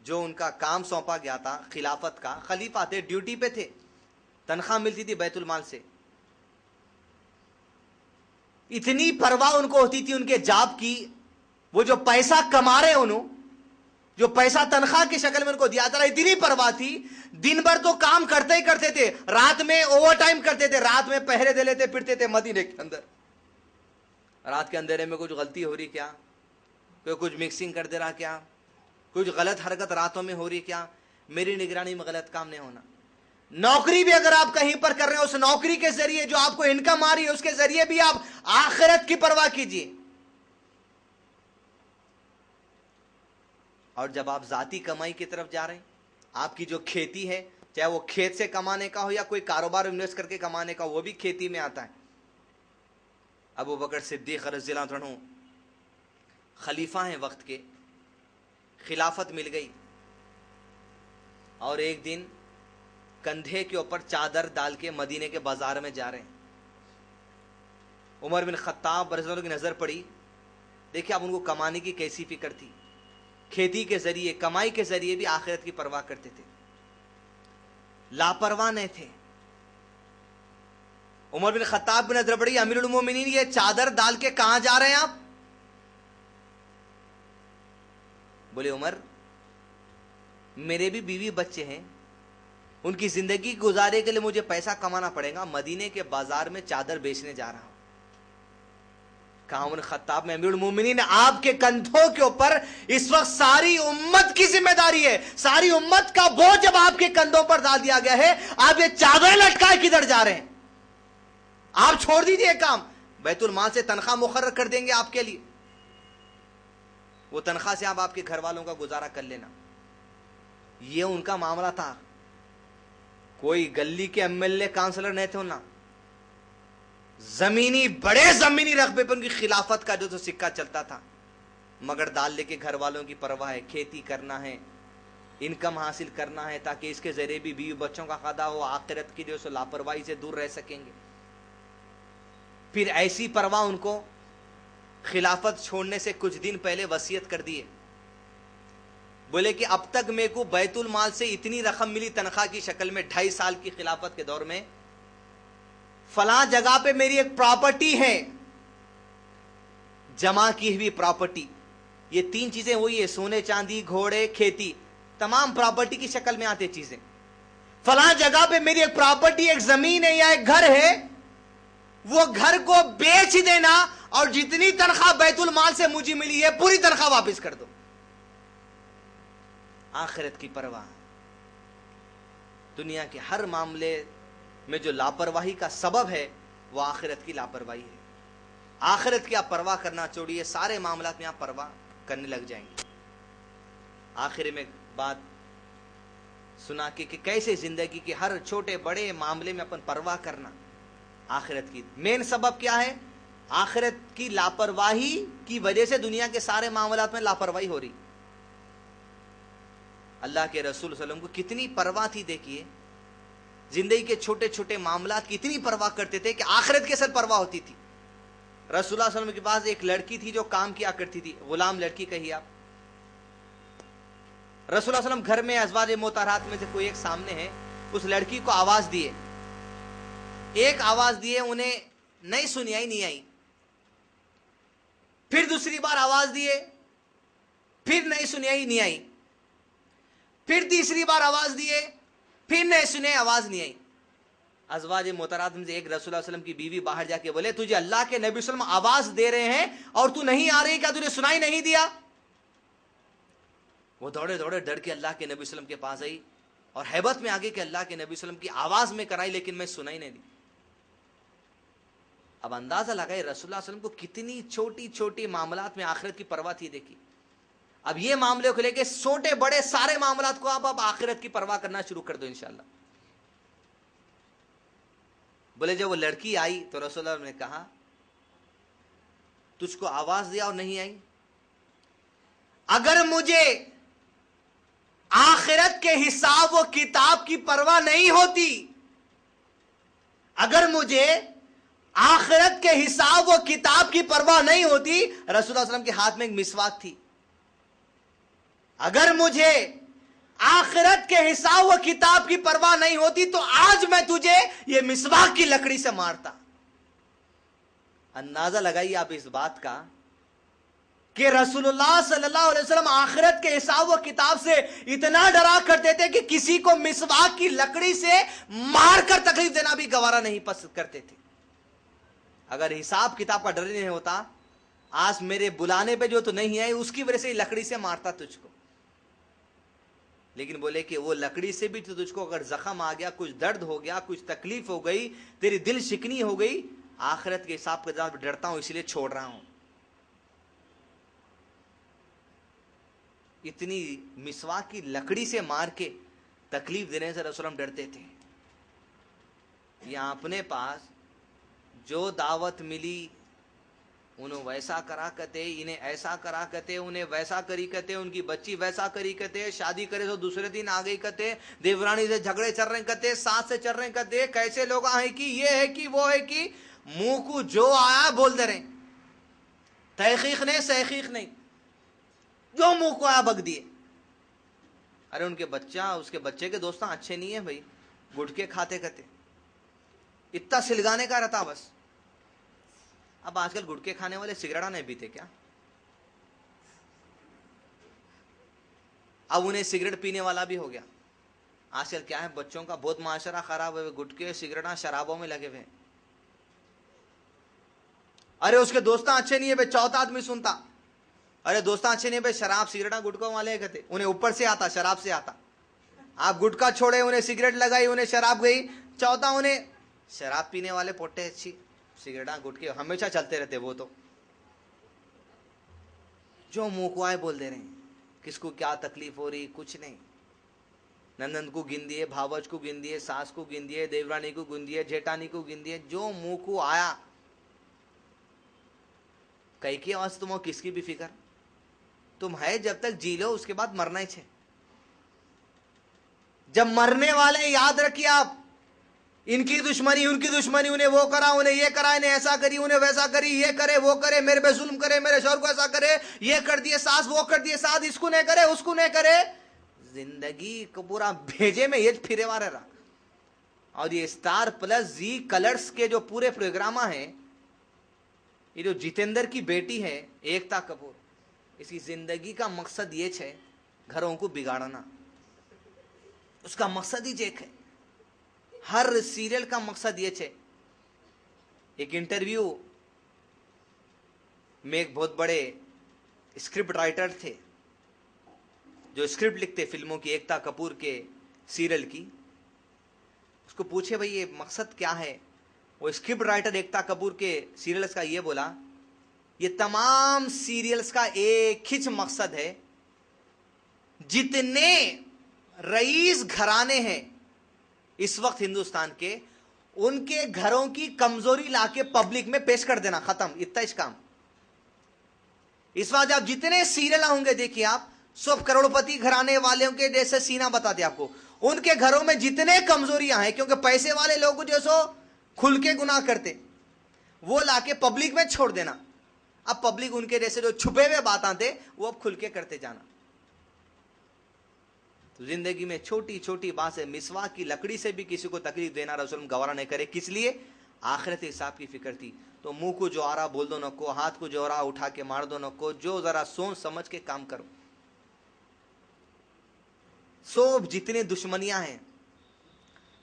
[SPEAKER 2] जो उनका काम सौंपा गया था खिलाफत का, खलीफा थे, ड्यूटी पे थे, तनख्वाह मिलती थी बैतुल माल से, इतनी परवाह उनको होती थी उनके जॉब की। वो जो पैसा कमा रहे उन्होंने, जो पैसा तनख्वाह की शक्ल में उनको दिया था, इतनी परवाह थी। दिन भर तो काम करते ही करते थे, रात में ओवर टाइम करते थे, रात में पहरे दे लेते फिरते थे मदीने के अंदर। रात के अंधेरे में कुछ गलती हो रही क्या, कोई कुछ मिक्सिंग कर दे रहा क्या, कुछ गलत हरकत रातों में हो रही क्या, मेरी निगरानी में गलत काम नहीं होना। नौकरी भी अगर आप कहीं पर कर रहे हो, उस नौकरी के जरिए जो आपको इनकम आ रही है, उसके जरिए भी आप आखिरत की परवाह कीजिए। और जब आप जाती कमाई की तरफ जा रहे हैं, आपकी जो खेती है, चाहे वो खेत से कमाने का हो या कोई कारोबार इन्वेस्ट करके कमाने का, वो भी खेती में आता है। अबू बकर सिद्दीक रज़ियल्लाहु अन्हु खलीफा हैं वक्त के, खिलाफत मिल गई, और एक दिन कंधे के ऊपर चादर डाल के मदीने के बाजार में जा रहे हैं। उमर बिन खत्ताब रज़ियल्लाहु अन्हु की नजर पड़ी, देखिए अब उनको कमाने की कैसी फिक्र थी, खेती के जरिए, कमाई के जरिए भी आखिरत की परवाह करते थे, लापरवाह नहीं थे। उमर बिन खत्ताब की नजर पड़ी, अमीरुल मोमिनीन ये चादर डाल के कहां जा रहे हैं आप? बोले उमर, मेरे भी बीवी बच्चे हैं, उनकी जिंदगी गुजारे के लिए मुझे पैसा कमाना पड़ेगा, मदीने के बाजार में चादर बेचने जा रहा हूं। कहा उमर खत्ताब में, अमीरुल मोमिनीन आपके कंधों के ऊपर इस वक्त सारी उम्मत की जिम्मेदारी है, सारी उम्मत का बोझ जब आपके कंधों पर डाल दिया गया है, आप ये चादर लटकाए किधर जा रहे हैं? आप छोड़ दीजिए काम, बैतुल माल से तनख्वाह मुकर्रर कर देंगे आपके लिए, वो तनख्वाह से आप आपके घर वालों का गुजारा कर लेना। ये उनका मामला था। कोई गली के एमएलए काउंसलर नहीं थे ना, जमीनी, बड़े जमीनी रकबे पर उनकी खिलाफत का जो तो सिक्का चलता था, मगर डाल लेके घर वालों की परवाह है, खेती करना है, इनकम हासिल करना है, ताकि इसके जरिए भी बीवी बच्चों का फायदा हो, आखिरत की जो सो लापरवाही से दूर रह सकेंगे। फिर ऐसी परवाह उनको खिलाफत छोड़ने से कुछ दिन पहले वसीयत कर दिए, बोले कि अब तक मेरे को बैतुल माल से इतनी रकम मिली तनख्वाह की शक्ल में 2.5 साल की खिलाफत के दौर में, फलां जगह पे मेरी एक प्रॉपर्टी है, जमा की हुई प्रॉपर्टी, ये 3 चीजें वही है, सोने चांदी, घोड़े, खेती, तमाम प्रॉपर्टी की शक्ल में आती चीजें। फलां जगह पे मेरी एक प्रॉपर्टी, एक जमीन है या एक घर है, वो घर को बेच देना और जितनी तनख्वाह बैतुल माल से मुझे मिली है पूरी तनख्वाह वापस कर दो। आखिरत की परवाह। दुनिया के हर मामले में जो लापरवाही का सबब है वो आखिरत की लापरवाही है। आखिरत की आप परवाह करना छोड़िए, सारे मामलात में आप परवाह करने लग जाएंगे। आखिर में बात सुना कि कैसे जिंदगी के हर छोटे बड़े मामले में अपन परवाह करना। आखिरत की मेन सबब क्या है? आखिरत की लापरवाही की वजह से दुनिया के सारे मामलात में लापरवाही हो रही। अल्लाह के रसूल सल्लल्लाहु अलैहि वसल्लम को कितनी परवाह थी, देखिए जिंदगी के छोटे छोटे मामलात की इतनी परवाह करते थे कि आखिरत के साथ परवाह होती थी। रसूलुल्लाह सल्लल्लाहु अलैहि वसल्लम के पास एक लड़की थी जो काम किया करती थी, गुलाम लड़की कहिए आप। रसूलुल्लाह सल्लल्लाहु अलैहि वसल्लम घर में अज़वाज मोहतरात में से कोई एक सामने है, उस लड़की को आवाज दिए, एक आवाज दिए, उन्हें नहीं सुनी आई, नहीं आई। फिर दूसरी बार आवाज दिए, फिर नहीं सुनी आई, नहीं आई। फिर तीसरी बार आवाज दिए, फिर नहीं सुने, आवाज नहीं आई। अज़वाज मोहतरात में से एक रसूलुल्लाह सल्लल्लाहु अलैहि वसल्लम की बीवी बाहर जाके बोले, तुझे अल्लाह के नबी सल्लल्लाहु अलैहि वसल्लम आवाज दे रहे हैं और तू नहीं आ रही, क्या तुझे सुनाई नहीं दिया? वो दौड़े दौड़े डर के अल्लाह के नबी सल्लल्लाहु अलैहि वसल्लम के पास आई और हैबत में आगे कि अल्लाह के नबी सल्लल्लाहु अलैहि वसल्लम की आवाज में कराई, लेकिन मैं सुनाई नहीं दी। अब अंदाजा लगाए रसूलुल्लाह सल्लल्लाहु अलैहि वसल्लम को कितनी छोटी छोटी मामलात में आखिरत की परवाह थी। देखिए अब ये मामले को लेके छोटे बड़े सारे मामलात को आप आखिरत की परवाह करना शुरू कर दो इंशाअल्लाह। बोले जब वो लड़की आई तो रसूलुल्लाह ने कहा, तुझको आवाज दिया और नहीं आई? अगर मुझे आखिरत के हिसाब व किताब की परवाह नहीं होती, अगर मुझे आखिरत के हिसाब व किताब की परवाह नहीं होती, रसूलुल्लाह सल्लल्लाहु अलैहि वसल्लम के हाथ में एक मिसवाक थी, अगर मुझे आखिरत के हिसाब व किताब की परवाह नहीं होती तो आज मैं तुझे ये मिसवाक की लकड़ी से मारता। अंदाजा लगाइए आप इस बात का कि रसूलुल्लाह सल्लल्लाहु अलैहि वसल्लम आखिरत के हिसाब व किताब से इतना डरा करते थे कि किसी को मिसवाक की लकड़ी से मारकर तकलीफ देना भी गवारा नहीं पसंद करते थे। अगर हिसाब किताब का डर नहीं होता, आज मेरे बुलाने पे जो तो नहीं आई, उसकी वजह से लकड़ी से मारता तुझको। लेकिन बोले कि वो लकड़ी से भी तो तुझको अगर जख्म आ गया, कुछ दर्द हो गया, कुछ तकलीफ हो गई, तेरी दिल शिकनी हो गई, आखिरत के हिसाब के साथ डरता हूं, इसलिए छोड़ रहा हूं। इतनी मिसवाक की लकड़ी से मार के तकलीफ देने से रसूल डरते थे। यहां अपने पास जो दावत मिली उन्हें वैसा करा करते, इन्हें ऐसा करा करते, उन्हें वैसा करी करते, उनकी बच्ची वैसा करी करते, शादी करे तो दूसरे दिन आ गई करते, देवरानी से झगड़े चल रहे करते, सास से चल रहे करते, कैसे लोग आए कि ये है कि वो है कि, मुंह को जो आया बोल दे रहे, तहकीक नहीं सहकीक नहीं, जो मुंह को आया बक दिए। अरे उनके बच्चा, उसके बच्चे के दोस्त अच्छे नहीं है भाई, गुटके खाते करते, इतना सिलगाने का रहता बस। अब आजकल गुटके खाने वाले सिगरेटा नहीं पीते क्या? अब उन्हें सिगरेट पीने वाला भी हो गया। आजकल क्या है, बच्चों का बहुत माशरा खराब है, गुटके सिगरेटा शराबों में लगे हुए। अरे उसके दोस्त अच्छे नहीं है भाई, चौथा आदमी सुनता, अरे दोस्त अच्छे नहीं भाई, शराब सिगरेटा गुटकों वाले कहते, उन्हें ऊपर से आता, शराब से आता। आप गुटका छोड़े, उन्हें सिगरेट लगाई, उन्हें शराब गई, चौथा उन्हें शराब पीने वाले पोटे अच्छी, सिगरेटा गुटके हमेशा चलते रहते। वो तो जो मुंह को आए बोल दे रहे हैं, किसको क्या तकलीफ हो रही, कुछ नहीं। नंदन को गिन दिए, भावज को गिन दिए, सास को गिन दिए, देवरानी को गिन दिए, जेठानी को गिन दिए, जो मुंह को आया। कई की आवाज तुम हो, किसकी भी फिक्र, तुम है जब तक जी लो, उसके बाद मरना ही है। जब मरने वाले, याद रखिए आप, इनकी दुश्मनी उनकी दुश्मनी, उन्हें वो करा, उन्हें ये करा, इन्हें ऐसा करी, उन्हें वैसा करी, ये करे वो करे, मेरे पे जुल्म करे, मेरे शौहर को ऐसा करे, ये कर दिए सास, वो कर दिए सास, इसको नहीं करे उसको नहीं करे, जिंदगी को पूरा भेजे में ये फिरे वाला रहा। और ये स्टार प्लस जी कलर्स के जो पूरे प्रोग्राम है, ये जो जितेंद्र की बेटी है एकता कपूर, इसकी जिंदगी का मकसद ये है घरों को बिगाड़ना, उसका मकसद ही एक है। हर सीरियल का मकसद ये है। एक इंटरव्यू में एक बहुत बड़े स्क्रिप्ट राइटर थे जो स्क्रिप्ट लिखते फिल्मों की, एकता कपूर के सीरियल की, उसको पूछे भाई ये मकसद क्या है। वो स्क्रिप्ट राइटर एकता कपूर के सीरियल्स का ये बोला, ये तमाम सीरियल्स का एक ही मकसद है जितने रईस घराने हैं इस वक्त हिंदुस्तान के, उनके घरों की कमजोरी लाके पब्लिक में पेश कर देना, खत्म, इतना इस काम। इस वक्त आप जितने सीरियल होंगे देखिए आप, सब करोड़पति घराने वालों के जैसे सीना बताते आपको, उनके घरों में जितने कमजोरियां हैं, क्योंकि पैसे वाले लोग जो सो खुल के गुनाह करते, वो लाके पब्लिक में छोड़ देना। अब पब्लिक उनके जैसे जो छुपे हुए बात आते वो अब खुल के करते जाना। तो जिंदगी में छोटी छोटी बात से, मिसवाक की लकड़ी से भी किसी को तकलीफ देना रसूल गवारा नहीं करे। किस लिए? आखिरत हिसाब की फिक्र थी। तो मुंह को जो आ रहा बोल दो नको, हाथ को जो आ रहा उठा के मार दो नको, जो जरा सोच समझ के काम करो। सब जितने दुश्मनियां हैं,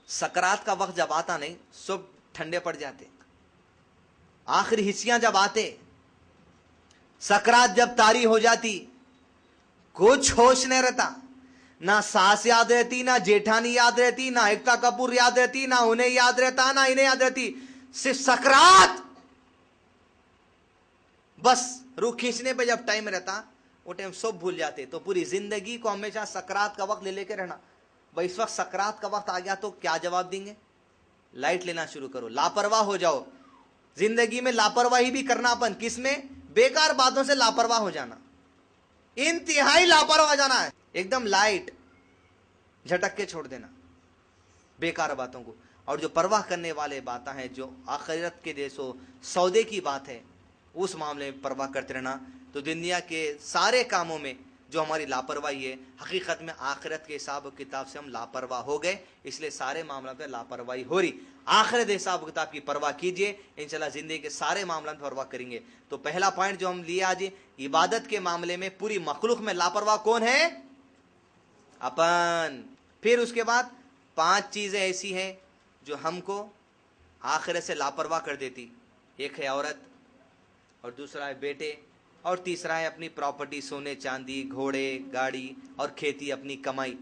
[SPEAKER 2] सकरात का वक्त जब आता नहीं, सब ठंडे पड़ जाते। आखिरी हिस्सियां जब आते, सकरात जब तारी हो जाती, कुछ होश नहीं रहता, ना सास याद रहती, ना जेठानी याद रहती, ना एकता कपूर याद रहती, ना उन्हें याद रहता, ना इन्हें याद रहती, सिर्फ सकरात। बस रूह खींचने पे जब टाइम रहता, वो टाइम सब भूल जाते। तो पूरी जिंदगी को हमेशा सकरात का वक्त ले लेके रहना। भाई इस वक्त सकरात का वक्त आ गया तो क्या जवाब देंगे? लाइट लेना शुरू करो, लापरवाह हो जाओ। जिंदगी में लापरवाही भी करना अपन, किसमें? बेकार बातों से लापरवाह हो जाना, इंतहाई लापरवाह हो जाना है, एकदम लाइट झटक के छोड़ देना बेकार बातों को। और जो परवाह करने वाले बातें हैं, जो आखिरत के देशों सौदे की बात है, उस मामले में परवाह करते रहना। तो दुनिया के सारे कामों में जो हमारी लापरवाही है, हकीकत में आखिरत के हिसाब किताब से हम लापरवाह हो गए, इसलिए सारे मामलों में लापरवाही हो रही। आखिरत हिसाब किताब की परवाह कीजिए, इंशाल्लाह जिंदगी के सारे मामलों में परवाह करेंगे। तो पहला पॉइंट जो हम लिए आज, इबादत के मामले में पूरी मखलूक में लापरवाह कौन है? अपन। फिर उसके बाद 5 चीजें ऐसी हैं जो हमको आखिरत से लापरवाह कर देती। एक है औरत, और दूसरा है बेटे, और तीसरा है अपनी प्रॉपर्टी, सोने चांदी, घोड़े, गाड़ी और खेती, अपनी कमाई।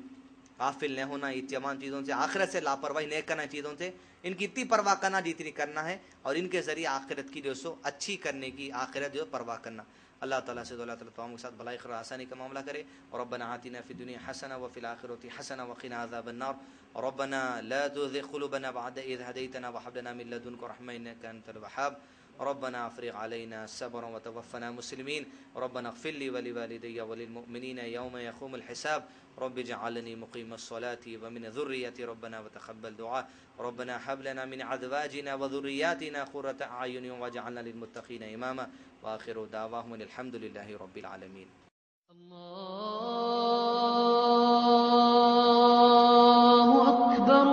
[SPEAKER 2] गाफिल न होना इन तमाम चीज़ों से, आखिरत से लापरवाही नहीं करना चीज़ों से, इनकी इतनी परवाह करना जितनी करना है, और इनके ज़रिए आखिरत की जो सो अच्छी करने की, आखिरत जो परवाह करना। अल्लाह ताला से दुआ तमाम के साथ भलाई खैर आसानी का मामला करे। और रब्बना आतिना फिद दुनिया हसना व फिल आखिरति हसना व क़िना अज़ाबन्नार। और रब्बना ला तुज़िग़ क़ुलूबना बअद इज़ हदैतना व हब लना मिन लदुनका रहमह इन्नका अंतल वह्हाब। रब्बना अफ़रिग़ अलैना सब्रन व तवफ़्फ़ना मुस्लिमीन। रब्बना इग़फ़िर ली व लिवालिदैया व लिलमुअमिनीना यौम यक़ूमुल हिसाब। रब्बि इजअलनी मुक़ीमस्सलाति व मिन ज़ुर्रिय्यति रब्बना व तक़ब्बल दुआ। रब्बना हब लना मिन अज़वाजिना व ज़ुर्रिय्यातिना क़ुर्रता अयुन वजअलना लिलमुत्तक़ीना इमामा। व आखिरु दावाहुम अल्हम्दुलिल्लाहि रब्बिल आलमीन।
[SPEAKER 3] अल्लाहु अक्बर।